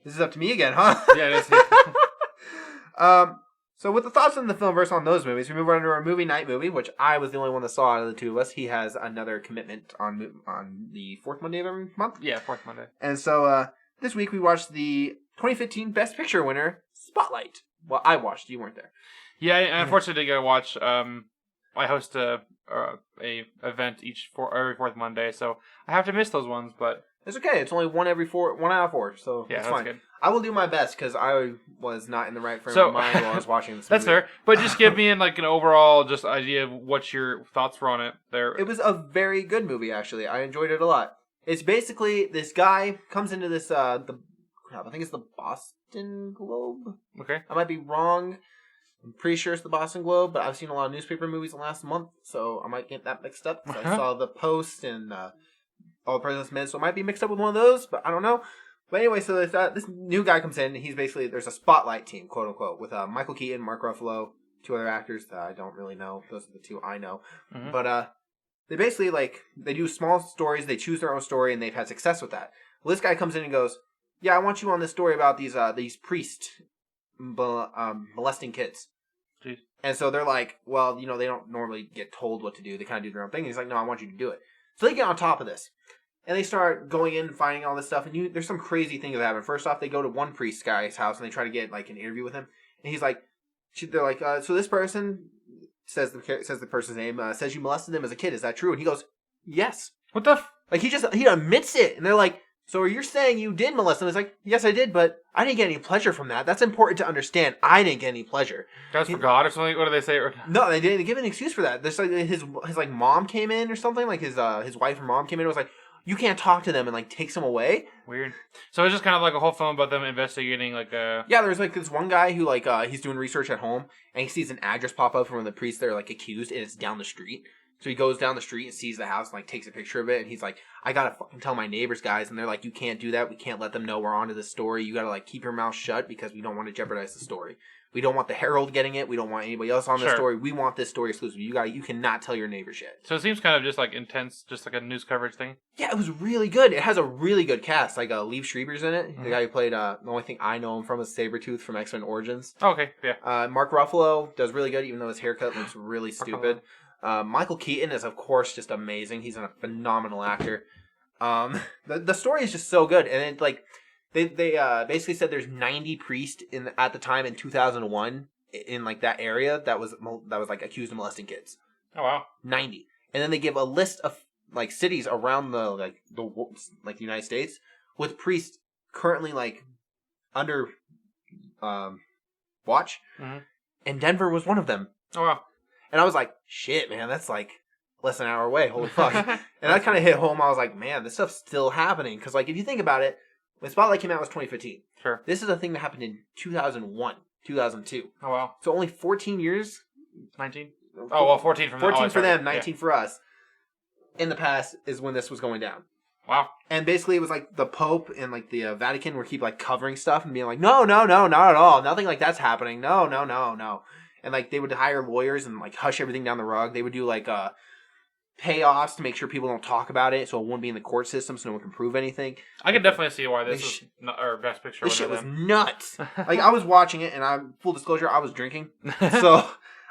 this is up to me again, huh? Yeah, it is. So with the thoughts on the Filmverse on those movies, we move on to our movie night movie, which I was the only one that saw out of the two of us. He has another commitment on the fourth Monday of every month. Yeah, fourth Monday. And so this week we watched the 2015 Best Picture winner, Spotlight. Well, I watched. You weren't there. Yeah, I unfortunately did go watch. I host a event every fourth Monday, so I have to miss those ones, but. It's okay. It's only one out of 4, so yeah, it's fine. Good. I will do my best because I was not in the right frame of mind while I was watching this movie. That's fair. But just give me an overall just idea of what your thoughts were on it. There, it was a very good movie. Actually, I enjoyed it a lot. It's basically this guy comes into this I think it's the Boston Globe. Okay, I might be wrong. I'm pretty sure it's the Boston Globe, but I've seen a lot of newspaper movies the last month, so I might get that mixed up. So I saw the Post and. All the President's Men, so it might be mixed up with one of those, but I don't know. But anyway, so this new guy comes in, and he's basically, there's a spotlight team, quote unquote, with Michael Keaton, Mark Ruffalo, 2 other actors that I don't really know. Those are the 2 I know. Mm-hmm. But they basically, they do small stories, they choose their own story, and they've had success with that. Well, this guy comes in and goes, yeah, I want you on this story about these priests molesting kids. Jeez. And so they're like, well, they don't normally get told what to do. They kind of do their own thing. And he's like, no, I want you to do it. So they get on top of this. And they start going in and finding all this stuff. And there's some crazy things that happen. First off, they go to one priest guy's house and they try to get an interview with him. And he's like, they're like, so this person says the person's name, says you molested them as a kid. Is that true? And he goes, yes. What the? He admits it. And they're like, so you're saying you did molest them? He's like, yes, I did, but I didn't get any pleasure from that. That's important to understand. I didn't get any pleasure. That's for God or something? What do they say? No, they didn't give an excuse for that. There's his mom came in or something. Like his wife or mom came in and was like, you can't talk to them and takes them away. Weird. So it's just kind of like a whole film about them investigating Yeah, there's this one guy who he's doing research at home and he sees an address pop up from the priest they're accused and it's down the street. So he goes down the street and sees the house and takes a picture of it and he's like, I gotta fucking tell my neighbors, guys. And they're like, you can't do that. We can't let them know we're onto this story. You gotta keep your mouth shut because we don't want to jeopardize the story. We don't want the Herald getting it. We don't want anybody else on this story. We want this story exclusive. You cannot tell your neighbors shit. So it seems kind of just intense, just like a news coverage thing. Yeah, it was really good. It has a really good cast. Liev Schreiber's in it. Mm-hmm. The guy who played, the only thing I know him from is Sabretooth from X-Men Origins. Oh, okay, yeah. Mark Ruffalo does really good, even though his haircut looks really stupid. Michael Keaton is, of course, just amazing. He's a phenomenal actor. The story is just so good, and it They basically said there's 90 priests at the time in 2001 in that area that was accused of molesting kids. Oh wow, 90. And then they give a list of cities around the United States with priests currently under watch, Mm-hmm. and Denver was one of them. Oh, wow. And I was like, shit, man, that's like less than an hour away. Holy fuck. And that kind of hit home. I was like, man, this stuff's still happening. Because, like, if you think about it, when Spotlight came out, it was 2015. Sure. This is a thing that happened in 2001, 2002. Oh, wow. So only 14 years. 19? Oh, well, 14 from 14 them. for them, 19 for us. In the past is when this was going down. Wow. And basically it was like the Pope and like the Vatican were keep like covering stuff and being like, no, not at all. Nothing like that's happening. No. And like they would hire lawyers and like hush everything down the rug. They would do like payoffs to make sure people don't talk about it so it won't be in the court system so no one can prove anything. I can definitely see why this is or Best Picture. This shit was nuts. Like I was watching it and full disclosure, I was drinking. So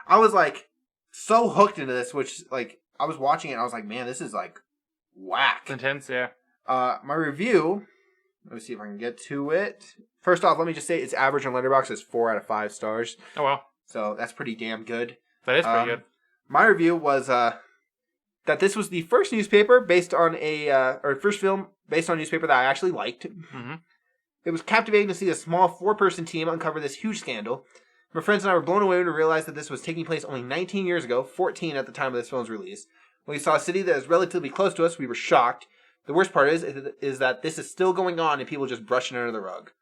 I was like so hooked into this, which like I was watching it and I was like, man, this is like whack. It's intense, yeah. My review, let me see if I can get to it. First off, let me just say its average on Letterboxd is 4 out of 5 stars. Oh, wow. So that's pretty damn good. That is pretty good. My review was that this was the first newspaper based on or first film based on a newspaper that I actually liked. Mm-hmm. It was captivating to see a small 4-person team uncover this huge scandal. My friends and I were blown away to realize that this was taking place only 19 years ago, 14 at the time of this film's release. When we saw a city that is relatively close to us, we were shocked. The worst part is that this is still going on and people just brushing it under the rug.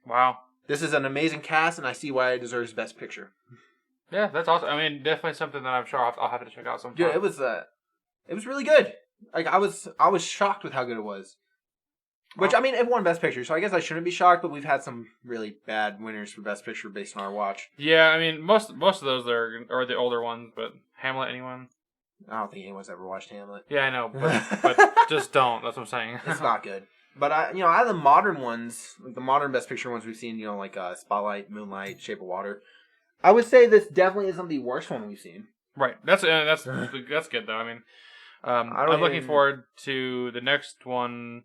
Wow. This is an amazing cast, and I see why it deserves Best Picture. Yeah, that's awesome. I mean, definitely something that I'm sure I'll have to check out sometime. Yeah, it was really good. Like I was shocked with how good it was. Which I mean, it won Best Picture, so I guess I shouldn't be shocked. But we've had some really bad winners for Best Picture based on our watch. Yeah, I mean, most of those are the older ones, but Hamlet, anyone? I don't think anyone's ever watched Hamlet. Yeah, I know, but just don't. That's what I'm saying. It's not good. But out of the modern ones, like the modern Best Picture ones we've seen, like Spotlight, Moonlight, Shape of Water, I would say this definitely isn't the worst one we've seen. Right. That's good though. I mean, I'm looking forward to the next one.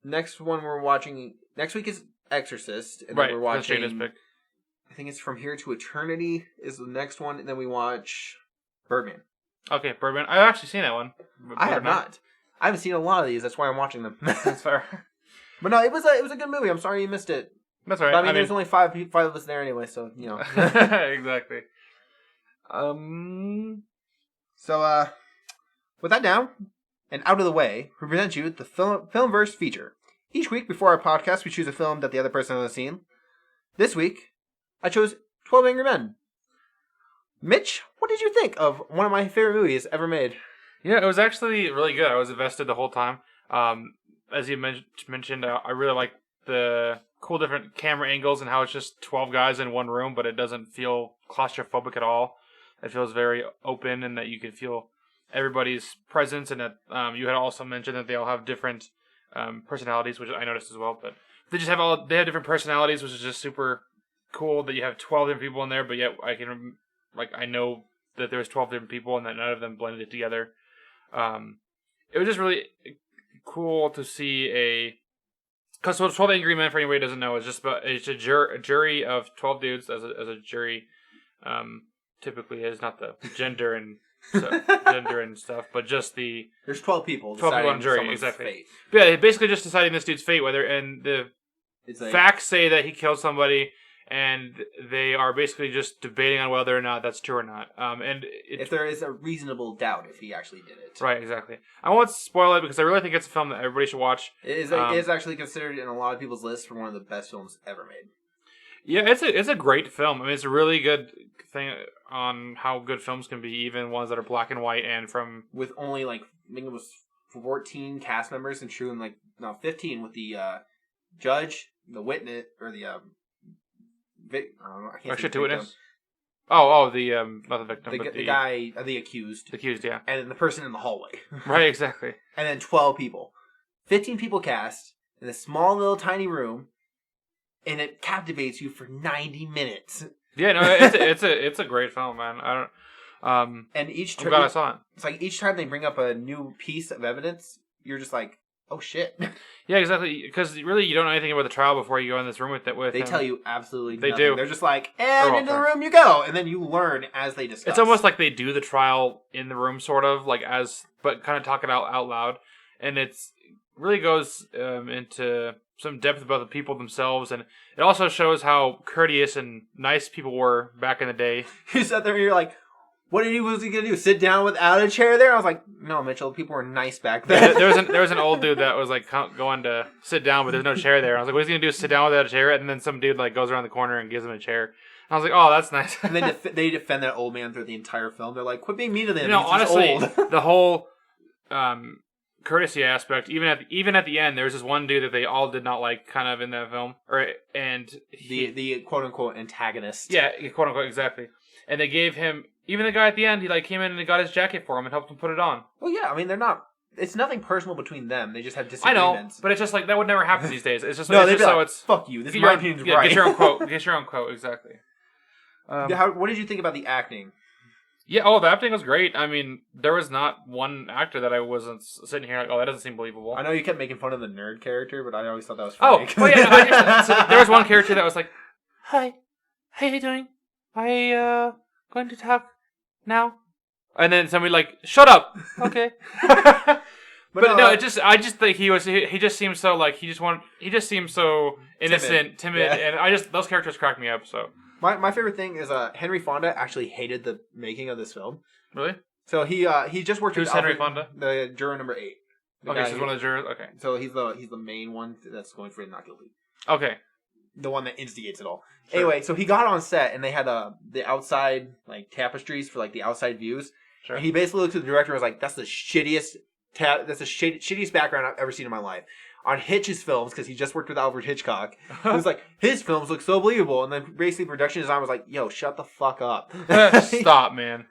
Next one we're watching next week is Exorcist, and right. then we're watching. That's pick. I think it's From Here to Eternity is the next one, and then we watch Birdman. Okay, Birdman. I've actually seen that one. I have not. I haven't seen a lot of these. That's why I'm watching them. That's fair. But no, it was a good movie. I'm sorry you missed it. That's all right. But, I mean, there's only five of us there anyway, so Exactly. So with that down and out of the way, we present you the Filmverse feature. Each week before our podcast, we choose a film that the other person hasn't seen. This week, I chose 12 Angry Men. Mitch, what did you think of one of my favorite movies ever made? Yeah, it was actually really good. I was invested the whole time. As you mentioned, I really like the cool different camera angles and how it's just 12 guys in one room, but it doesn't feel claustrophobic at all. It feels very open and that you can feel everybody's presence, and that you had also mentioned that they all have different personalities, which I noticed as well. But they have different personalities, which is just super cool that you have 12 different people in there, but yet I know that there's 12 different people and that none of them blended together. It was just really cool to see because 12 Angry Men, for anybody who doesn't know, is just it's a jury of 12 dudes as a jury. Typically is not the gender and stuff, but just there's 12 people. 12 people on jury, exactly. Fate. But yeah, basically just deciding this dude's fate, and the facts say that he killed somebody, and they are basically just debating on whether or not that's true or not. If there is a reasonable doubt if he actually did it. Right, exactly. I won't spoil it because I really think it's a film that everybody should watch. It is actually considered in a lot of people's lists for one of the best films ever made. Yeah, it's a great film. I mean, it's a really good thing on how good films can be, even ones that are black and white and from... With only, I think it was 14 cast members and 15 with the judge, the witness, or the... I don't know, I can't say to witness? Oh, the not the victim, but the guy, the accused. The accused, yeah. And then the person in the hallway. Right, exactly. And then 12 people. 15 people cast in a small little tiny room, and it captivates you for 90 minutes. Yeah, no, it's a great film, man. I don't. And each I'm glad I saw it. It's like each time they bring up a new piece of evidence, you're just like, oh shit. Yeah, exactly. Because really, you don't know anything about the trial before you go in this room with They him. tell you absolutely they nothing. do. They're just like, and into the room you go, and then you learn as they discuss. It's almost like they do the trial in the room, sort of but kind of talk it out loud, and it's really goes into some depth about the people themselves, and it also shows how courteous and nice people were back in the day. You sat there and you're like, what was he gonna do? Sit down without a chair there? I was like, no, Mitchell, people were nice back then. There was an old dude that was like going to sit down, but there's no chair there. And I was like, what is he gonna do? Sit down without a chair? And then some dude like goes around the corner and gives him a chair. And I was like, oh, that's nice. And they defend that old man through the entire film. They're like, quit being mean to them. You know, He's honestly, old. the whole courtesy aspect, even at the end, there was this one dude that they all did not like, kind of in that film, the quote unquote antagonist. Yeah, quote unquote, exactly. And they gave him, even the guy at the end, he like came in and got his jacket for him and helped him put it on. Well, yeah, I mean, they're not. It's nothing personal between them. They just have disagreements. I know, but it's just like that would never happen these days. It's just no, it's they'd just be so like, it's fuck you. This is my opinion's right. Get your own quote. Get your own quote. Exactly. What did you think about the acting? Yeah, the acting was great. I mean, there was not one actor that I wasn't sitting here like, oh, that doesn't seem believable. I know you kept making fun of the nerd character, but I always thought that was funny. Oh, yeah. So there was one character that was like, hi, how you doing? I going to talk now? And then somebody like, shut up. Okay. But no, I just think he just seems so like he just seems so innocent, timid, yeah. And those characters crack me up. So my favorite thing is Henry Fonda actually hated the making of this film. Really? So he just worked with Henry Fonda, the juror number 8. Okay, so he's one of the jurors. Okay, so he's the main one that's going for not guilty. Okay, the one that instigates it all. Sure. Anyway, so he got on set and they had the outside like tapestries for like the outside views. Sure. And he basically looked to the director and was like, "That's the shittiest." That's the shittiest background I've ever seen in my life. On Hitch's films, because he just worked with Alfred Hitchcock, he was like, his films look so believable. And then basically production design was like, yo, shut the fuck up. Stop, man.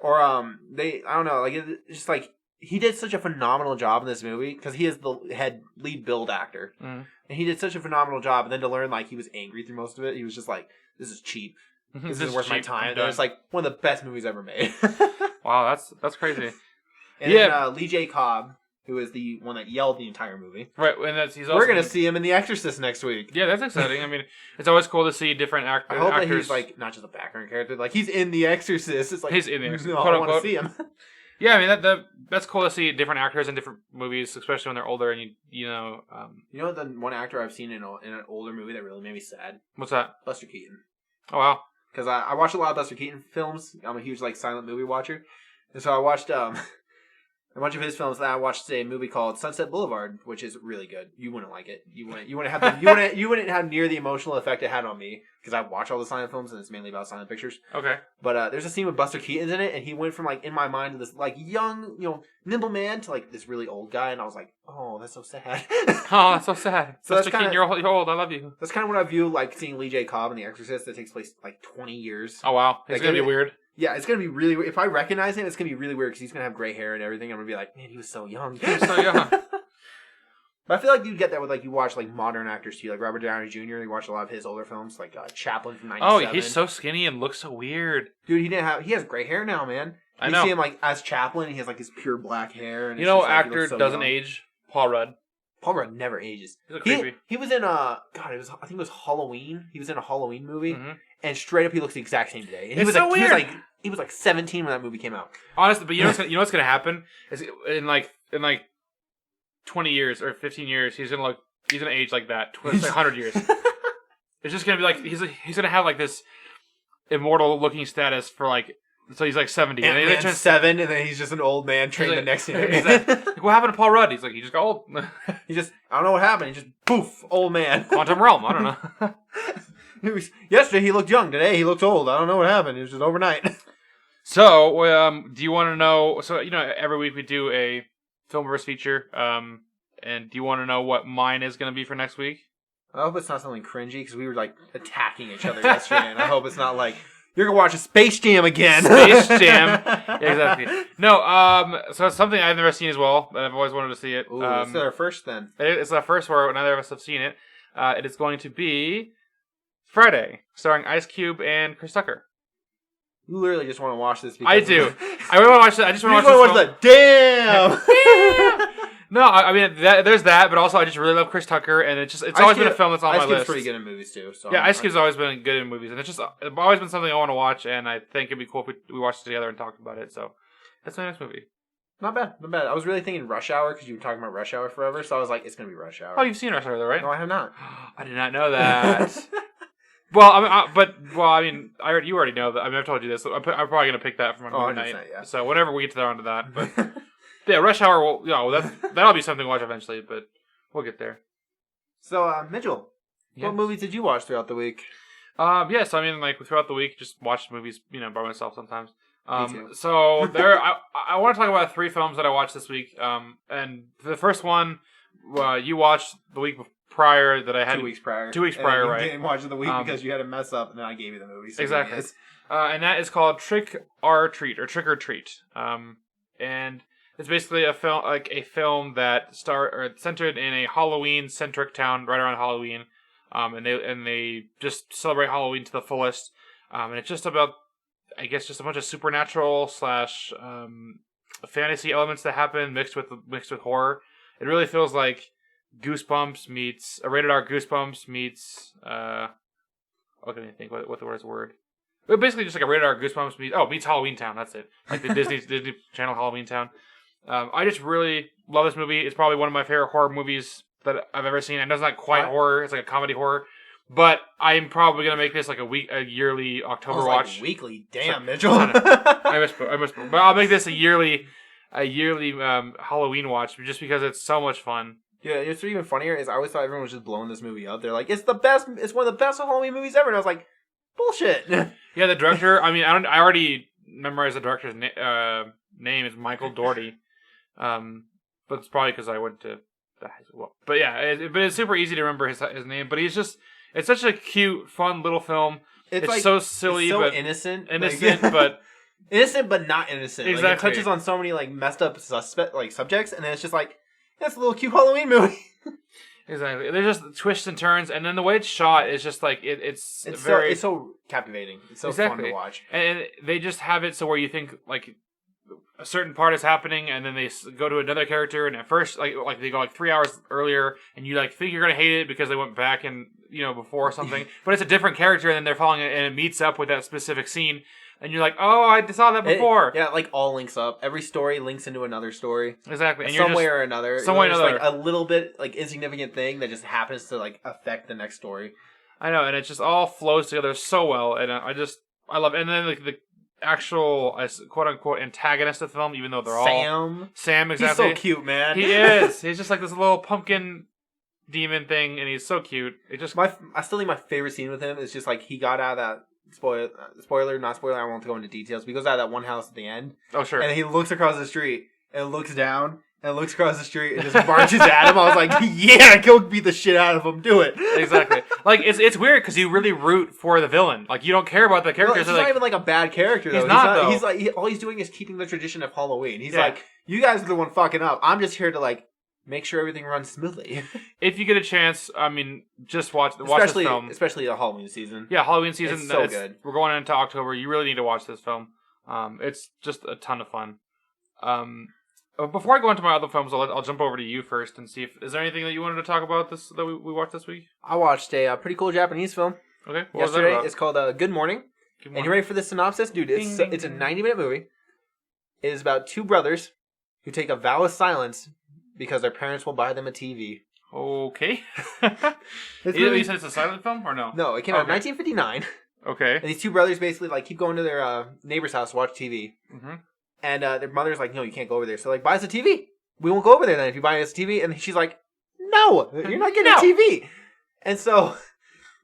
Or, I don't know, like, it's just like, he did such a phenomenal job in this movie, because he is the lead build actor. Mm. And he did such a phenomenal job, and then to learn, like, he was angry through most of it, he was just like, this is cheap. This isn't worth my time. And it's like, one of the best movies ever made. Wow, that's crazy. And then Lee J. Cobb, who is the one that yelled the entire movie. Right, and we're going to see him in The Exorcist next week. Yeah, that's exciting. I mean, it's always cool to see different actors. I hope that he's like not just a background character, like he's in The Exorcist. It's like he's in The Exorcist. No, I want to see him. Yeah, I mean that's cool to see different actors in different movies, especially when they're older. And you know the one actor I've seen in an older movie that really made me sad. What's that? Buster Keaton. Oh wow. Because I watch a lot of Buster Keaton films. I'm a huge like silent movie watcher, and so I watched a bunch of his films. That I watched a movie called Sunset Boulevard, which is really good. You wouldn't like it. You wouldn't have near the emotional effect it had on me because I watch all the silent films and it's mainly about silent pictures. Okay. But there's a scene with Buster Keaton in it, and he went from like in my mind to this like young, nimble man to like this really old guy, and I was like, oh, that's so sad. Oh, that's so sad. So Buster Keaton, you're old. I love you. That's kind of what I view like seeing Lee J. Cobb in The Exorcist that takes place like 20 years. Oh wow, it's gonna be weird. Yeah, it's going to be really weird. If I recognize him, it's going to be really weird because he's going to have gray hair and everything. I'm going to be like, man, he was so young. He was so young. But I feel like you get that with, like, you watch, like, modern actors, too. Like, Robert Downey Jr., you watch a lot of his older films, like Chaplin from 97. Oh, he's so skinny and looks so weird. Dude, he has gray hair now, man. I know. You see him, like, as Chaplin, he has, like, his pure black hair. And actor so doesn't age? Paul Rudd. Paul Rudd never ages. He was in, I think it was Halloween. He was in a Halloween movie. Mm-hmm. And straight up, he looks the exact same today. And weird. He was like 17 when that movie came out. Honestly, but you know what's gonna happen is in like 20 years or 15 years, he's gonna age like that. It's like 100 years. It's just gonna be like he's gonna have like this immortal looking status for like. So he's like 70. And then he turns 7, and then he's just an old man trained the next year. Like, what happened to Paul Rudd? He's like, he just got old. I don't know what happened. He just, poof, old man. Quantum realm. I don't know. Yesterday he looked young. Today he looks old. I don't know what happened. It was just overnight. So, do you want to know? So, every week we do a Filmverse feature. And do you want to know what mine is going to be for next week? I hope it's not something cringy because we were like attacking each other yesterday, and I hope it's not like. You're going to watch a Space Jam again. Space Jam. Yeah, exactly. No, so it's something I've never seen as well, but I've always wanted to see it. Ooh, it's our first then. It's our first where neither of us have seen it. It is going to be Friday, starring Ice Cube and Chris Tucker. You literally just want to watch this because I do. I really want to watch it. I just want to watch the damn! No, I mean, there's that, but also I just really love Chris Tucker, and it's always been a film that's on my list. Ice Cube's pretty good in movies, too. So yeah, Ice Cube's always been good in movies, and it's always been something I want to watch, and I think it'd be cool if we watched it together and talked about it, so that's my next movie. Not bad, not bad. I was really thinking Rush Hour because you were talking about Rush Hour forever, so I was like, it's gonna be Rush Hour. Oh, you've seen Rush Hour, though, right? No, I have not. I did not know that. Well, I mean, you already know that. I mean, I've told you this. I'm probably gonna pick that from movie night. Yeah. So whenever we get to onto that, but yeah, Rush Hour. That'll be something to watch eventually, but we'll get there. So, Mitchell, what movies did you watch throughout the week? Yes, I mean, like throughout the week, just watch movies, by myself sometimes. Me too. So I want to talk about 3 films that I watched this week. And the first one, you watched the week prior that I had 2 weeks prior. 2 weeks prior, right? You didn't watch it the week because you had a mess up, and then I gave you the movie. So exactly. And that is called Trick or Treat. And it's basically a film that centered in a Halloween-centric town right around Halloween. And they just celebrate Halloween to the fullest. And it's just about, I guess, just a bunch of supernatural / fantasy elements that happen mixed with horror. It really feels like Goosebumps meets a rated R Goosebumps meets what can I think? What the word? But basically, just like a rated R Goosebumps meets Halloween Town. That's it. Like the Disney Channel Halloween Town. I just really love this movie. It's probably one of my favorite horror movies that I've ever seen. And it's not quite horror; it's like a comedy horror. But I'm probably gonna make this like a yearly October watch. Like weekly, damn, Mitchell. I missed, but I'll make this a yearly Halloween watch just because it's so much fun. Yeah, it's even funnier is I always thought everyone was just blowing this movie up. They're like, it's the best. It's one of the best Halloween movies ever. And I was like, bullshit. Yeah, the director. I mean, I already memorized the director's name is Michael Dougherty. But it's probably because I went to. But yeah, it's super easy to remember his name. But it's such a cute, fun little film. It's like, so silly, it's so but innocent, but innocent, but not innocent. Exactly, like, it touches on so many like messed up subjects, and then it's just like that's a little cute Halloween movie. Exactly, there's just twists and turns, and then the way it's shot is just like it's so captivating. It's so fun to watch, and they just have it so where you think like a certain part is happening, and then they go to another character, and at first, like they go like 3 hours earlier, and you like think you're gonna hate it because they went back and before or something, but it's a different character, and then they're following it, and it meets up with that specific scene, and you're like, oh, I saw that before. Yeah, like all links up. Every story links into another story. Exactly, and some way or another. Some way or another, like a little bit like insignificant thing that just happens to like affect the next story. I know, and it just all flows together so well, and I love it. And then like the actual quote unquote antagonist of the film, even though they're all Sam, exactly. He's so cute, man. He is. He's just like this little pumpkin demon thing, and he's so cute. I still think my favorite scene with him is just like he got out of that spoiler, not spoiler. I won't go into details. But he goes out of that one house at the end. Oh sure. And he looks across the street and looks down and looks across the street and just marches at him. I was like, yeah, go beat the shit out of him. Do it. Exactly. Like it's weird because you really root for the villain. Like you don't care about the character. He's not even like a bad character. Though. He's not. He's like all he's doing is keeping the tradition of Halloween. He's like, you guys are the one fucking up. I'm just here to like make sure everything runs smoothly. If you get a chance, I mean, just watch this film. Especially the Halloween season. Yeah, Halloween season. It's so good. We're going into October. You really need to watch this film. It's just a ton of fun. Before I go into my other films, I'll jump over to you first and see if is there anything that you wanted to talk about that we watched this week. I watched a pretty cool Japanese film. Okay, what yesterday. Was that about? It's called Good Morning. And you ready for the synopsis, dude? It's a 90-minute movie. It is about 2 brothers who take a vow of silence because their parents will buy them a TV. Okay. You said it's a silent film or no? No, it came out in 1959. Okay. And these 2 brothers basically like keep going to their neighbor's house to watch TV. Mm-hmm. And their mother's like, no, you can't go over there. So like, buy us a TV. We won't go over there then if you buy us a TV. And she's like, no, you're not getting a TV. And so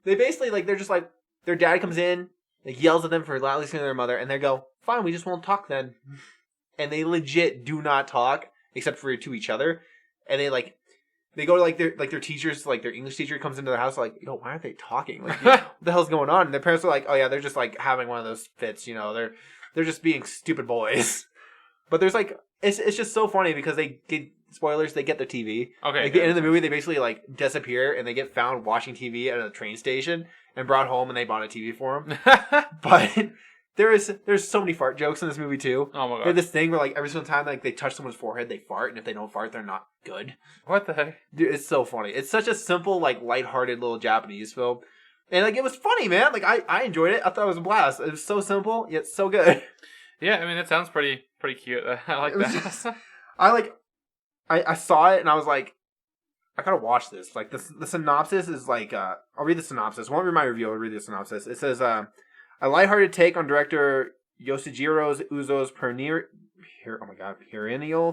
they basically like, they're just like, their dad comes in, like yells at them for loudly listening to their mother, and they go, fine, we just won't talk then. And they legit do not talk except for to each other. And they go to their teachers, like their English teacher comes into their house like, yo, why aren't they talking? Like, what the hell's going on? And their parents are like, oh yeah, they're just like having one of those fits, they're just being stupid boys. But there's like, it's just so funny because they get, spoilers, they get their TV. Okay. Like the end of the movie, they basically like disappear and they get found watching TV at a train station and brought home and they bought a TV for them. But there's so many fart jokes in this movie too. Oh my god. There's this thing where like every single time like they touch someone's forehead, they fart, and if they don't fart, they're not good. What the heck? Dude, it's so funny. It's such a simple, like lighthearted little Japanese film. And like it was funny, man. Like I enjoyed it. I thought it was a blast. It was so simple, yet so good. Yeah, I mean, that sounds pretty cute. I like that. Just, I saw it and I was like, I gotta watch this. Like the synopsis is like, I'll read the synopsis. I won't read my review. I'll read the synopsis. It says, a lighthearted take on director Yoshijiro Uzo's perennial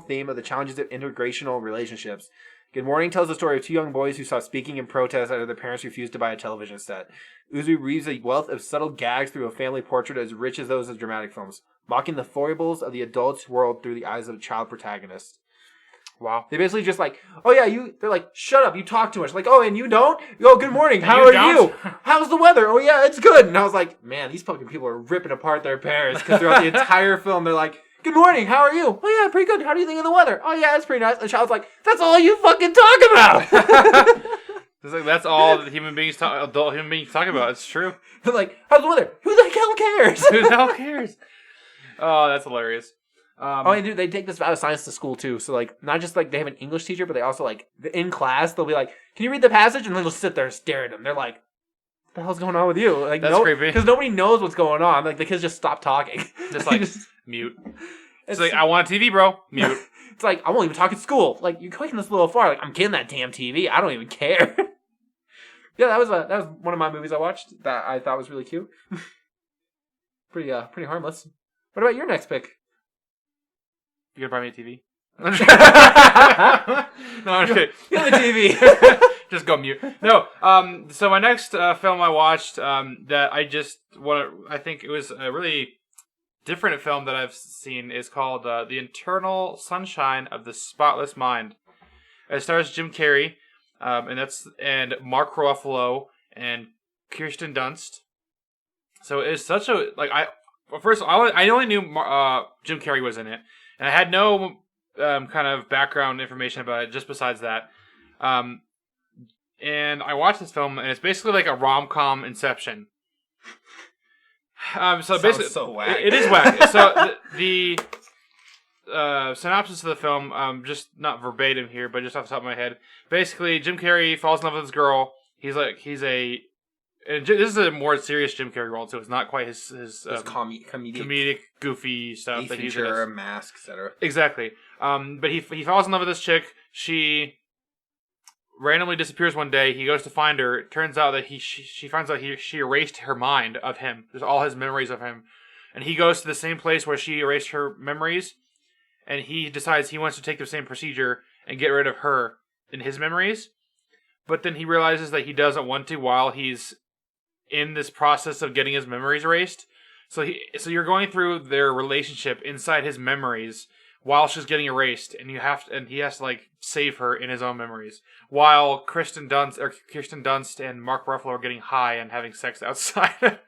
theme of the challenges of intergenerational relationships. Good Morning tells the story of two young boys who stopped speaking in protest after their parents refused to buy a television set. Uzu weaves a wealth of subtle gags through a family portrait as rich as those of dramatic films, mocking the foibles of the adult's world through the eyes of a child protagonist. Wow. They basically just like, oh yeah, they're like, shut up, you talk too much. Like, oh, and you don't? Oh, good morning, how are you? How's the weather? Oh yeah, it's good. And I was like, man, these fucking people are ripping apart their parents because throughout the entire film, they're like, good morning, how are you? Oh yeah, pretty good. How do you think of the weather? Oh yeah, it's pretty nice. And the child's like, that's all you fucking talk about. It's like, that's all that adult human beings talk about. It's true. They're like, how's the weather? Who the hell cares? Who the hell cares? Oh, that's hilarious. And dude, they take this out of science to school too. So like, not just like they have an English teacher, but they also like in class they'll be like, "Can you read the passage?" And they'll sit there and stare at them. They're like, "What the hell's going on with you?" Like, that's creepy because nobody knows what's going on. Like the kids just stop talking, just like mute. It's like, I want a TV, bro. Mute. It's like, I won't even talk at school. Like, you're clicking this little far. Like, I'm getting that damn TV. I don't even care. Yeah, that was one of my movies I watched that I thought was really cute. pretty harmless. What about your next pick? You gonna buy me a TV? No, I'm just kidding. Get the TV. Just go mute. No. So my next film I watched that I think it was a really different film that I've seen is called The Eternal Sunshine of the Spotless Mind. It stars Jim Carrey, and Mark Ruffalo and Kirsten Dunst. So it's such a first I only knew Jim Carrey was in it. And I had no kind of background information about it, just besides that. And I watched this film, and it's basically like a rom-com Inception. So basically, so whack. It is whack. So the synopsis of the film, just not verbatim here, but just off the top of my head. Basically, Jim Carrey falls in love with this girl. And this is a more serious Jim Carrey role, so it's not quite his comedic, goofy stuff that he's in. Mask, etc. Exactly. But he falls in love with this chick. She randomly disappears one day. He goes to find her. It turns out that she finds out she erased her mind of him. There's all his memories of him. And he goes to the same place where she erased her memories. And he decides he wants to take the same procedure and get rid of her in his memories. But then he realizes that he doesn't want to while he's in this process of getting his memories erased. So you're going through their relationship inside his memories while she's getting erased, and he has to like save her in his own memories while Kirsten Dunst and Mark Ruffalo are getting high and having sex outside.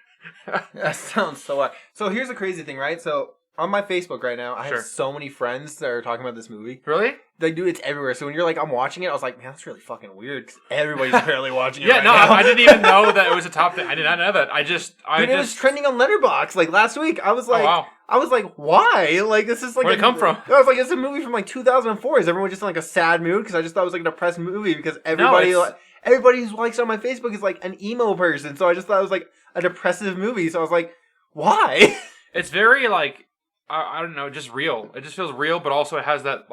That sounds so odd. So here's the crazy thing, right? So on my Facebook right now, I have so many friends that are talking about this movie. Really? Like, dude, it's everywhere. So when you're like, I'm watching it, I was like, man, that's really fucking weird. Because everybody's apparently watching it right now. I didn't even know that it was a top thing. I did not know that. It was trending on Letterboxd like last week. I was like, oh, wow. I was like, why? Like, this is like, where'd it come from? I was like, it's a movie from like 2004. Is everyone just in like a sad mood? Because I just thought it was like a depressed movie because everybody who likes it on my Facebook is like an emo person. So I just thought it was like a depressive movie. So I was like, why? It's very like, I don't know, just real. It just feels real, but also it has that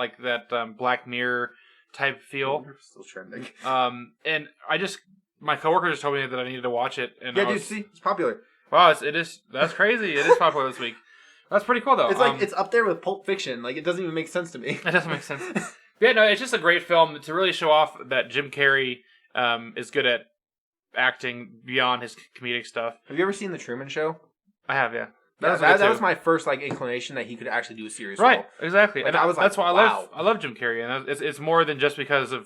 Black Mirror type feel. Still trending. And my coworker just told me that I needed to watch it. And yeah, dude, see, it's popular. Wow, that's crazy. It is popular this week. That's pretty cool, though. It's like it's up there with Pulp Fiction. Like, it doesn't even make sense to me. It doesn't make sense. Yeah, no, it's just a great film to really show off that Jim Carrey is good at acting beyond his comedic stuff. Have you ever seen The Truman Show? I have, yeah. That was my first inclination that he could actually do a serious role. Right, exactly. And I was like, that's why I love Jim Carrey, and it's more than just because of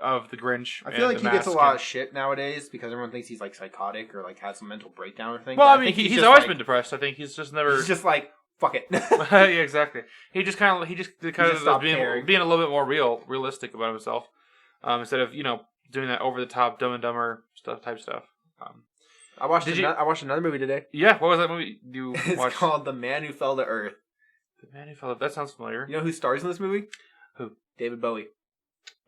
The Grinch. I feel like he gets a lot of shit nowadays because everyone thinks he's like psychotic or like has some mental breakdown or thing. Well, I mean, he's always been depressed. I think he's just never. He's just like, fuck it. Yeah, exactly. He just kind of being a little bit more realistic about himself, instead of doing that over the top Dumb and Dumber type stuff. I watched another movie today. Yeah, what was that movie you watched? It's called The Man Who Fell to Earth. The Man Who Fell to Earth. That sounds familiar. You know who stars in this movie? Who? David Bowie.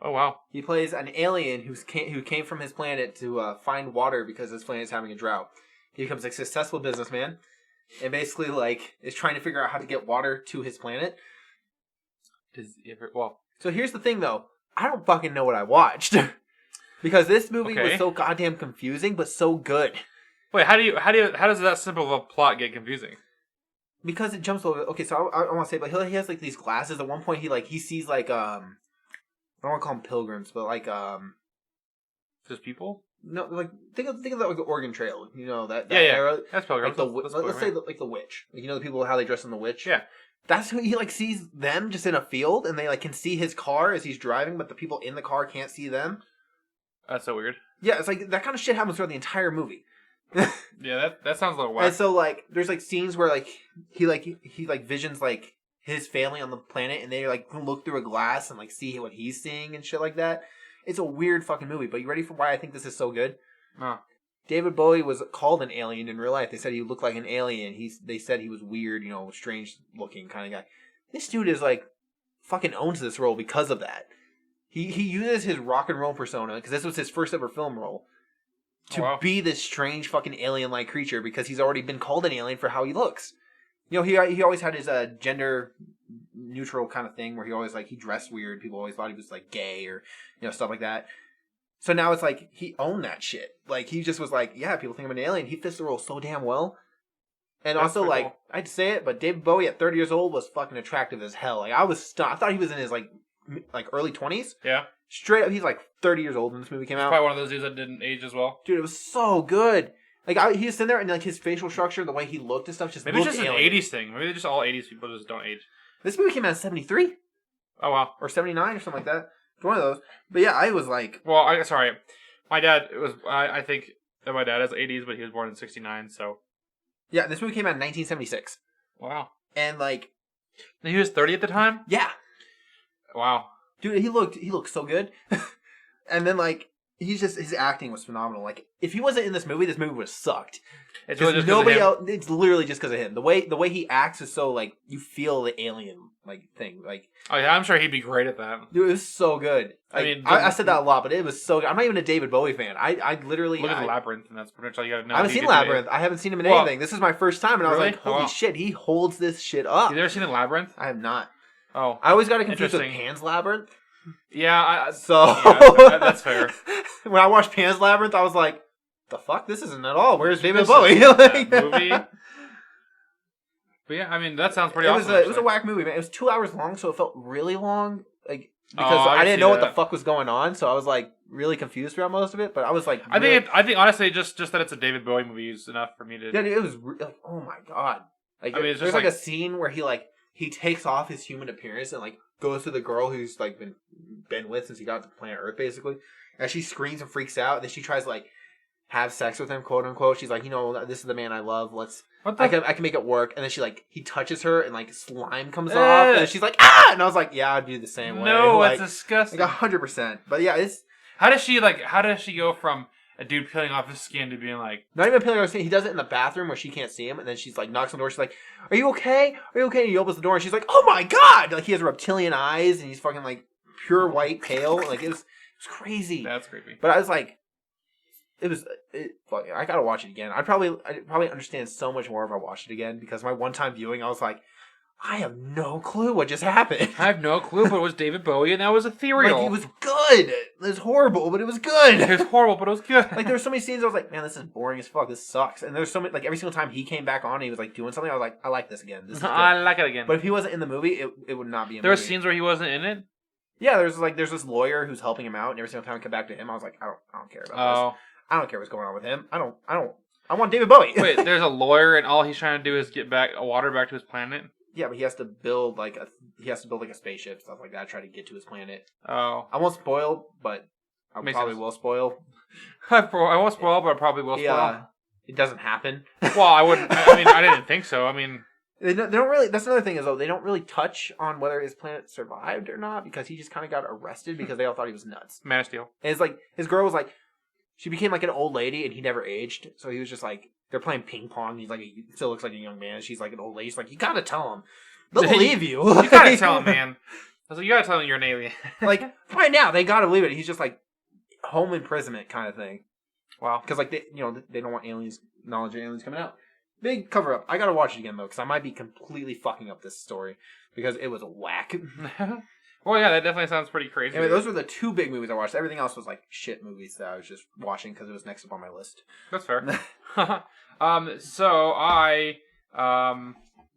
Oh, wow. He plays an alien who came from his planet to find water because his planet is having a drought. He becomes a successful businessman. and basically like is trying to figure out how to get water to his planet. So here's the thing, though. I don't fucking know what I watched because this movie was so goddamn confusing, but so good. Wait, how does that simple of a plot get confusing? Because it jumps over. Okay, so I want to say, but he has like these glasses. At one point, he sees like I don't want to call them pilgrims, but like just people. No, like think of that like the Oregon Trail. You know that era. That's pilgrims. Like let's say like the witch. Like, you know the people how they dress in the witch. Yeah. That's who he like sees them just in a field, and they like can see his car as he's driving, but the people in the car can't see them. That's so weird. Yeah, it's like that kind of shit happens throughout the entire movie. Yeah, that sounds like whack. And so like there's like scenes where like he visions like his family on the planet, and they like look through a glass and like see what he's seeing and shit like that. It's a weird fucking movie. But you ready for why I think this is so good? David Bowie was called an alien in real life. They said he looked like an alien. They said he was weird, strange looking kind of guy. This dude is like fucking owns this role because of that. He uses his rock and roll persona, because this was his first ever film role, to be this strange fucking alien-like creature, because he's already been called an alien for how he looks. He always had his gender neutral kind of thing where he always he dressed weird. People always thought he was like gay or stuff like that. So now it's like he owned that shit. Like he just was like, yeah, people think I'm an alien. He fits the role so damn well. And that's also cool. I'd say it, but David Bowie at 30 years old was fucking attractive as hell. Like I was stunned. I thought he was in his like early 20s. Yeah. Straight up, he's like 30 years old when this movie came out. Probably one of those dudes that didn't age as well. Dude, it was so good. Like he was sitting there and like his facial structure, the way he looked and stuff, maybe it's just alien. An 80s thing. Maybe just all 80s people just don't age. This movie came out in 73. Oh wow. Or 79 or something like that. It's one of those. But yeah, I was like, well, sorry. My dad was. I think that my dad is 80s, but he was born in 69. So yeah, this movie came out in 1976. Wow. And he was 30 at the time. Yeah. Wow. Dude, he looked so good. And then his acting was phenomenal. Like if he wasn't in this movie would have sucked. It's really just nobody else. It's literally just because of him. The way he acts is so you feel the alien thing. Oh yeah, I'm sure he'd be great at that. Dude, it was so good. I said that a lot, but it was so good. I'm not even a David Bowie fan. I literally look at Labyrinth, and that's pretty much all you got to know. I haven't seen Labyrinth. I haven't seen him in anything. This is my first time, and I was like, holy shit, he holds this shit up. You ever seen Labyrinth? I have not. Oh, I always got it confused with Pan's Labyrinth. Yeah, that's fair. When I watched Pan's Labyrinth, I was like, the fuck? This isn't at all. Where's David Bowie? Movie. But yeah, I mean, that sounds pretty awesome. It was a whack movie, man. It was 2 hours long, so it felt really long. Because I didn't know what the fuck was going on, so I was really confused throughout most of it. But I was I think honestly, just that it's a David Bowie movie is enough for me to. Yeah, it was. Oh my god! There's a scene where he takes off his human appearance and goes to the girl who's been with since he got to planet Earth, basically. And she screams and freaks out, and then she tries to have sex with him, quote unquote. She's like, this is the man I love. I can make it work. And then he touches her, and slime comes off, and she's like, ah! And I was like, yeah, I'd do the same way. No, it's disgusting. 100%. But yeah, it's. How does she go from a dude peeling off his skin to being not even peeling off his skin. He does it in the bathroom where she can't see him, and then she's knocks on the door. She's like, "Are you okay? Are you okay?" And he opens the door, and she's like, "Oh my god!" He has reptilian eyes, and he's fucking pure white pale. It was crazy. That's creepy. But I was like, I gotta watch it again. I'd probably understand so much more if I watched it again, because my one time viewing, I was like, I have no clue what just happened. I have no clue, but it was David Bowie, and that was ethereal. It was good. It was horrible, but it was good. It was horrible, but it was good. There were so many scenes I was like, man, this is boring as fuck. This sucks. And there's so many, every single time he came back on and he was doing something, I was like, I like this again. This is good. I like it again. But if he wasn't in the movie, it would not be in the movie. There were scenes where he wasn't in it? Yeah, there's this lawyer who's helping him out, and every single time I come back to him, I was like, I don't care about this. I don't care what's going on with him. I want David Bowie. Wait, there's a lawyer, and all he's trying to do is get water back to his planet? Yeah, but he has to build a spaceship, stuff like that, try to get to his planet. Oh. I won't spoil, but I probably will spoil. I won't spoil, but I probably will spoil. It doesn't happen. Well, I wouldn't. I mean, I didn't think so. I mean, they don't really. That's another thing they don't really touch on whether his planet survived or not, because he just kind of got arrested because they all thought he was nuts. Man of Steel. And it's his girl was she became an old lady, and he never aged, so he was just they're playing ping pong. He's he still looks like a young man. She's an old lady. She's you gotta tell him. They'll believe you. You gotta tell him, man. I was you gotta tell him you're an alien. Right now, they gotta believe it. He's just home imprisonment kind of thing. Wow. Because they don't want knowledge of aliens coming out. Big cover up. I gotta watch it again though, because I might be completely fucking up this story because it was a whack. Well, yeah, that definitely sounds pretty crazy. Anyway, those were the 2 big movies I watched. Everything else was like shit movies that I was just watching because it was next up on my list. That's fair. So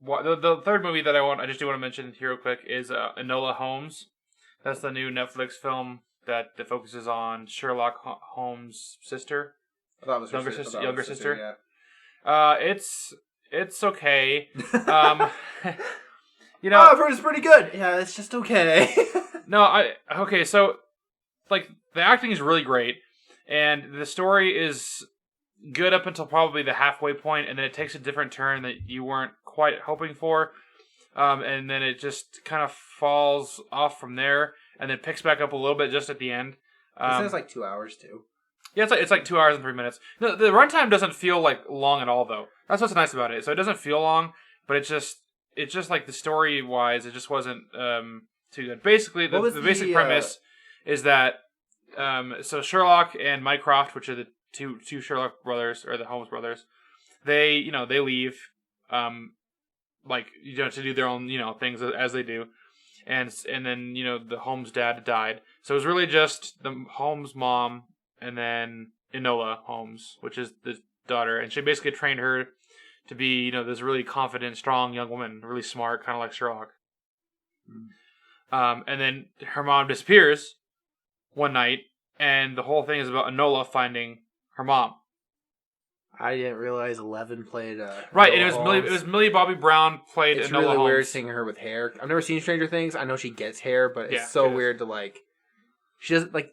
the third movie that I just do want to mention here real quick is Enola Holmes. That's the new Netflix film that focuses on Sherlock Holmes' sister. I thought it was younger sister. Yeah. It's okay. I've heard it's pretty good. Yeah, it's just okay. So like the acting is really great, and the story is good up until probably the halfway point, and then it takes a different turn that you weren't quite hoping for, and then it just kind of falls off from there, and then picks back up a little bit just at the end. It says like 2 hours too. Yeah, it's like 2 hours and 3 minutes. The runtime doesn't feel like long at all, though. That's what's nice about it. So it doesn't feel long, but it's just like the story wise, it just wasn't too good. Basically, the basic premise is that so Sherlock and Mycroft, which are the two Sherlock brothers or the Holmes brothers, they leave to do their own things as they do, and then the Holmes dad died, so it was really just the Holmes mom and then Enola Holmes, which is the daughter, and she basically trained her to be this really confident, strong young woman, really smart, kind of like Sherlock. And then her mom disappears one night, and the whole thing is about Enola finding her mom. I didn't realize 11 played right, Enola and it was Millie Bobby Brown played it's Enola really Holmes. weird seeing her with hair. I've never seen Stranger Things. I know she gets hair, but it's so weird to like. She doesn't like.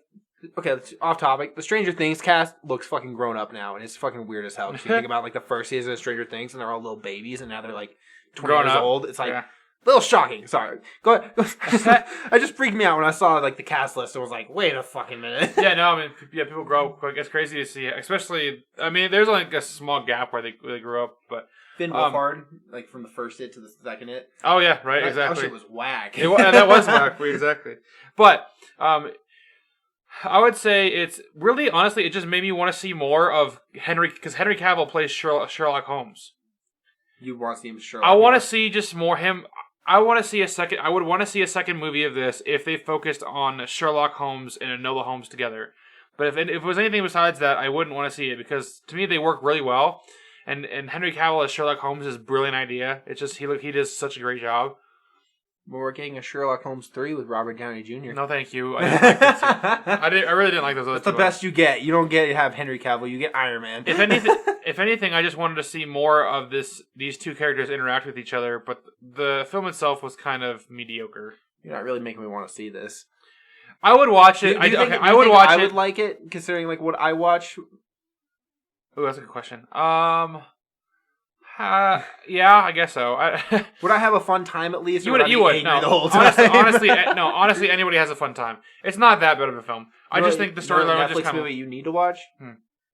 Okay, off topic. The Stranger Things cast looks fucking grown up now, and it's fucking weird as hell. You think about like the first season of Stranger Things, and they're all little babies, and now they're like 20 years old. It's like a little shocking. Sorry, go ahead. I just freaked me out when I saw like the cast list. and was like, wait a fucking minute. People grow up quick. It's crazy to see, especially. I mean, there's like a small gap where they grew up, but Finn Wolfhard, like from the first hit to the second hit. Oh yeah, right, exactly. That shit was whack. That was whack, exactly. But I would say it's really, honestly, it just made me want to see more of Henry, because Henry Cavill plays Sherlock Holmes. You want to see him Sherlock? I want to see just more him. I would want to see a second movie of this if they focused on Sherlock Holmes and Enola Holmes together. But if it was anything besides that, I wouldn't want to see it, because to me they work really well. And Henry Cavill as Sherlock Holmes is a brilliant idea. It's just he does such a great job. Well, we're getting a Sherlock Holmes 3 with Robert Downey Jr. No, thank you. I didn't like that too. I really didn't like those other two. That's the best you get. You don't get have Henry Cavill. You get Iron Man. If anything, I just wanted to see more of these two characters interact with each other. But the film itself was kind of mediocre. You're not really making me want to see this. I would watch it. I would watch it. I would like it, considering like what I watch. Oh, that's a good question. Yeah, I guess so. Would I have a fun time at least? You would. No, the whole time? honestly, anybody has a fun time. It's not that bad of a film. I just think the storyline was just kind of. Netflix movie you need to watch,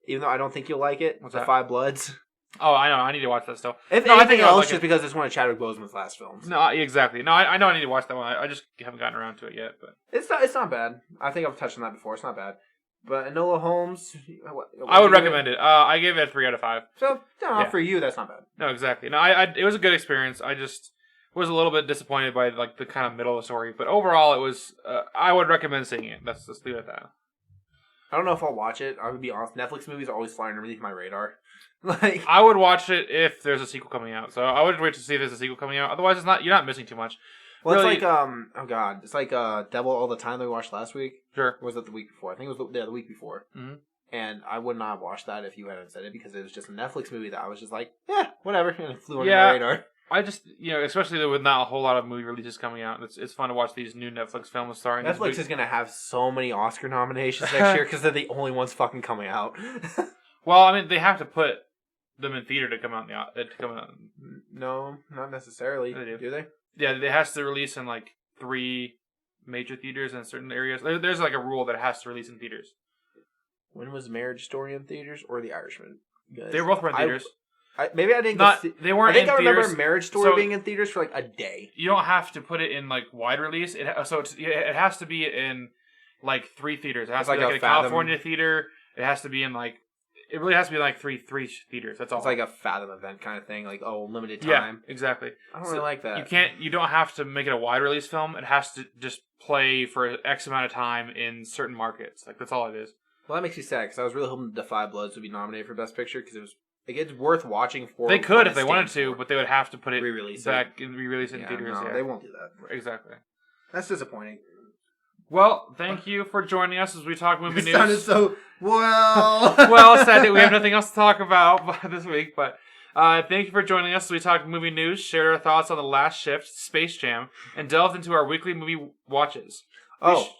even though I don't think you'll like it. What's The that? 5 Bloods. Oh, I know. I need to watch that still. If anything else, just because it's one of Chadwick Boseman's last films. No, exactly. No, I know I need to watch that one. I just haven't gotten around to it yet. But it's not bad. I think I've touched on that before. It's not bad. But Enola Holmes, I would recommend it. I gave it a 3 out of 5. So for you, that's not bad. No, exactly. No, it was a good experience. I just was a little bit disappointed by like the kind of middle of the story, but overall, it was. I would recommend seeing it. Let's just leave it at that. I don't know if I'll watch it. I would be honest. Netflix movies are always flying underneath my radar. Like I would watch it if there's a sequel coming out. So I would wait to see if there's a sequel coming out. Otherwise, you're not missing too much. Well, really, it's like it's like Devil All the Time that we watched last week. Sure. Or was it the week before? I think it was the week before. Mm-hmm. And I would not have watched that if you hadn't said it, because it was just a Netflix movie that I was just like, yeah, whatever, and it flew under my radar. I just, especially with not a whole lot of movie releases coming out, it's fun to watch these new Netflix films starring. Netflix is going to have so many Oscar nominations next year because they're the only ones fucking coming out. Well, I mean, they have to put them in theater to come out. No, not necessarily. Do they? Yeah, it has to release in like 3 major theaters in certain areas. There's like a rule that it has to release in theaters. When was Marriage Story in theaters or The Irishman? They were both in theaters. Maybe I didn't. They weren't. I think I remember Marriage Story being in theaters for like a day. You don't have to put it in like wide release. It has to be in like 3 theaters. It has to be like a California theater. It has to be in like it really has to be like three theaters. That's all. It's like a Fathom event kind of thing, like limited time. Yeah, exactly. I don't really like that. You don't have to make it a wide release film. It has to just play for X amount of time in certain markets. Like that's all it is. Well, that makes me sad because I was really hoping Defy Bloods would be nominated for Best Picture because it's worth watching for. They could if they wanted to, but they would have to put it re-release back and re-release it in theaters. No, they won't do that. Exactly. That's disappointing. Well, thank you for joining us as we talk movie news. Sounded so well. Well, sadly, we have nothing else to talk about this week, but thank you for joining us as we talked movie news, shared our thoughts on The Last Shift, Space Jam, and delved into our weekly movie watches.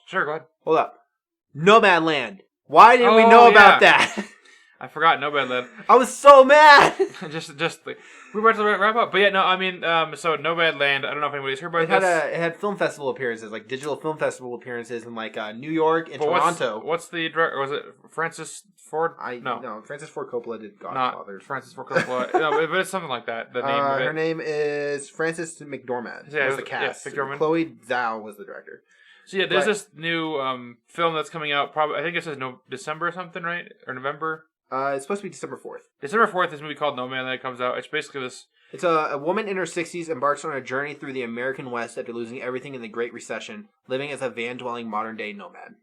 Sure, go ahead. Hold up. Nomadland. Why didn't we know about that? I forgot Nomadland. I was so mad. We were about to wrap up, but yeah, no, I mean, so Nomadland. I don't know if anybody's heard about this. It had film festival appearances, like digital film festival appearances in like New York and Toronto. What's the director? Was it Francis Ford? No, Francis Ford Coppola did Godfather. Not Francis Ford Coppola. No, but it's something like that. The name of it. Her name is Frances McDormand. Yeah, was the cast. Yeah, McDormand. Chloe Zhao was the director. So yeah, there's this new film that's coming out. Probably, I think it says December or something, right? Or November. It's supposed to be December 4th. December 4th is a movie called Nomadland that comes out. It's basically this. It's a woman in her 60s embarks on a journey through the American West after losing everything in the Great Recession, living as a van-dwelling modern-day nomad.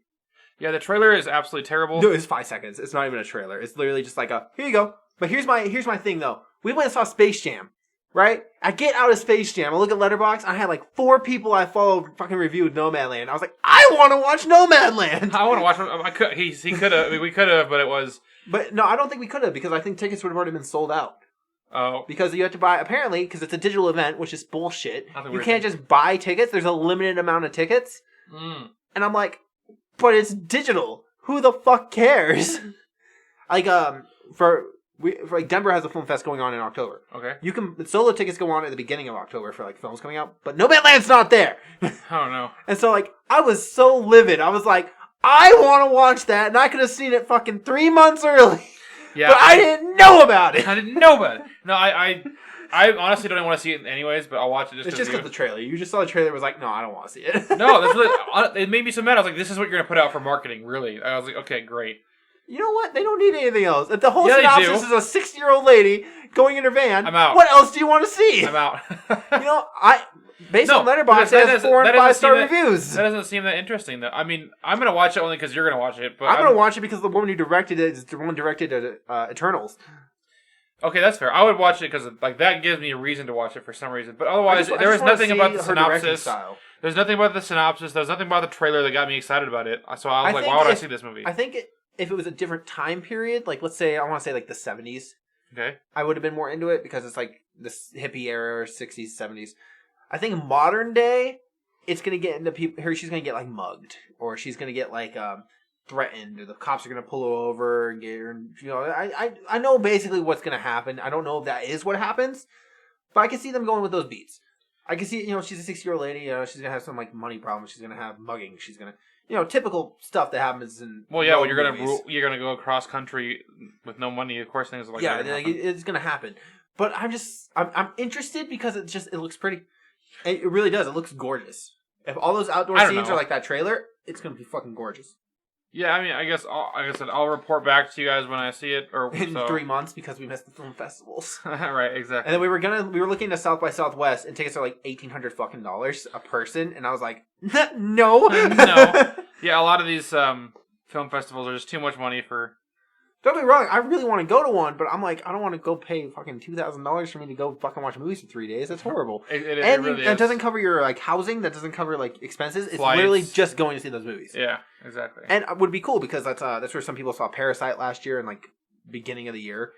Yeah, the trailer is absolutely terrible. No, it's 5 seconds. It's not even a trailer. It's literally just like here you go. But here's my thing, though. We went and saw Space Jam, right? I get out of Space Jam. I look at Letterboxd. I had like 4 people I followed fucking reviewed Nomadland. I was like, I want to watch Nomadland. I want to watch him. He could have. I mean, we could have, but it was... But no, I don't think we could have because I think tickets would have already been sold out. Oh. Because you have to buy, apparently, because it's a digital event, which is bullshit. You can't just buy tickets. There's a limited amount of tickets. Mm. And I'm like, but it's digital. Who the fuck cares? Like, Denver has a film fest going on in October. Okay. Solo tickets go on at the beginning of October for like films coming out, but Nomadland's not there. Oh no. And so like, I was so livid. I was like, I want to watch that, and I could have seen it fucking 3 months early. Yeah, but I didn't know about it. I didn't know about it. No, I honestly don't even want to see it anyways, but I'll watch it just because of the trailer. You just saw the trailer and was like, no, I don't want to see it. No, that's really, it made me so mad. I was like, this is what you're going to put out for marketing, really. I was like, okay, great. You know what? They don't need anything else. If the whole synopsis is a 60-year-old lady going in her van, I'm out. What else do you want to see? I'm out. Based on Letterboxd, it has 4 and 5 star reviews. That doesn't seem that interesting, though. I mean, I'm going to watch it only because you're going to watch it. But I'm going to watch it because the woman who directed it is the one who directed Eternals. Okay, that's fair. I would watch it because that gives me a reason to watch it for some reason. But otherwise, there was nothing about the synopsis. There's nothing about the synopsis. There's nothing about the trailer that got me excited about it. So I was like, why would I see this movie? I think if it was a different time period, like let's say, I want to say like the 70s. Okay. I would have been more into it because it's like this hippie era, 60s, 70s. I think modern day, it's going to get into people. She's going to get like mugged, or she's going to get like threatened, or the cops are going to pull her over and get her. I know basically what's going to happen. I don't know if that is what happens, but I can see them going with those beats. I can see, she's a 60-year-old lady. She's going to have some like money problems. She's going to have mugging. She's going to, typical stuff that happens in. Well, yeah, when you're going to go across country with no money, of course things like that. Yeah, it's going to happen. But I'm interested because it looks pretty. It really does. It looks gorgeous. If all those outdoor scenes are like that trailer, it's going to be fucking gorgeous. Yeah, I mean, I guess I'll report back to you guys when I see it, or in 3 months because we missed the film festivals. Right, exactly. And then we were looking to South by Southwest, and tickets are like $1,800 fucking a person, and I was like, no. Yeah, a lot of these film festivals are just too much money for. Don't get me wrong, I really want to go to one, but I'm like, I don't want to go pay fucking $2,000 for me to go fucking watch movies for 3 days. That's horrible. It really is. It doesn't cover your like housing. That doesn't cover like expenses. It's literally just going to see those movies. Yeah, exactly. And it would be cool because that's where some people saw Parasite last year and like beginning of the year.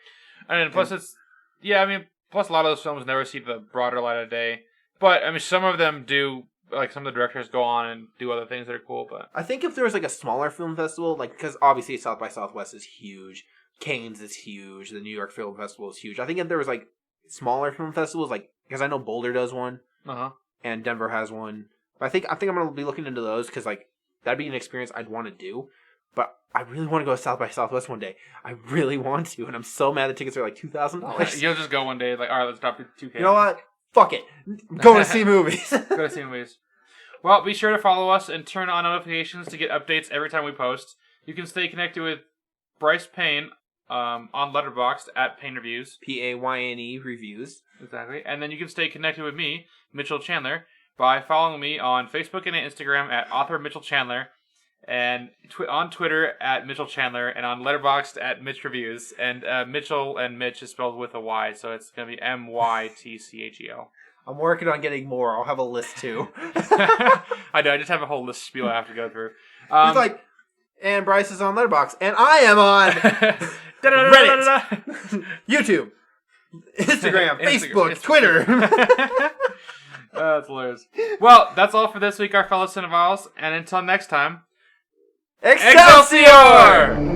And plus plus a lot of those films never see the broader light of day. But I mean, some of them do. Like, some of the directors go on and do other things that are cool, but... I think if there was, like, a smaller film festival, like, because obviously South by Southwest is huge, Cannes is huge, the New York Film Festival is huge. I think if there was, like, smaller film festivals, like, because I know Boulder does one, and Denver has one, but I think I'm going to be looking into those, because, like, that'd be an experience I'd want to do, but I really want to go to South by Southwest one day. I really want to, and I'm so mad the tickets are, like, $2,000. You'll just go one day, like, all right, let's drop it $2,000. You know what? Fuck it. Go to see movies. Go to see movies. Well, be sure to follow us and turn on notifications to get updates every time we post. You can stay connected with Bryce Payne on Letterboxd at Payne Reviews. Payne Reviews. Exactly. And then you can stay connected with me, Mytchel Chandler, by following me on Facebook and Instagram at author Mytchel Chandler, and on Twitter at Mytchel Chandler, and on Letterboxd at Mitch Reviews. And Mytchel and Mitch is spelled with a Y, so it's going to be Mytchel. I'm working on getting more. I'll have a list too. I know. I just have a whole list spiel I have to go through. He's like, and Bryce is on Letterboxd, and I am on Reddit, YouTube, Instagram, Facebook, Twitter. That's hilarious. Well, that's all for this week, our fellow cinephiles. And until next time, Excelsior!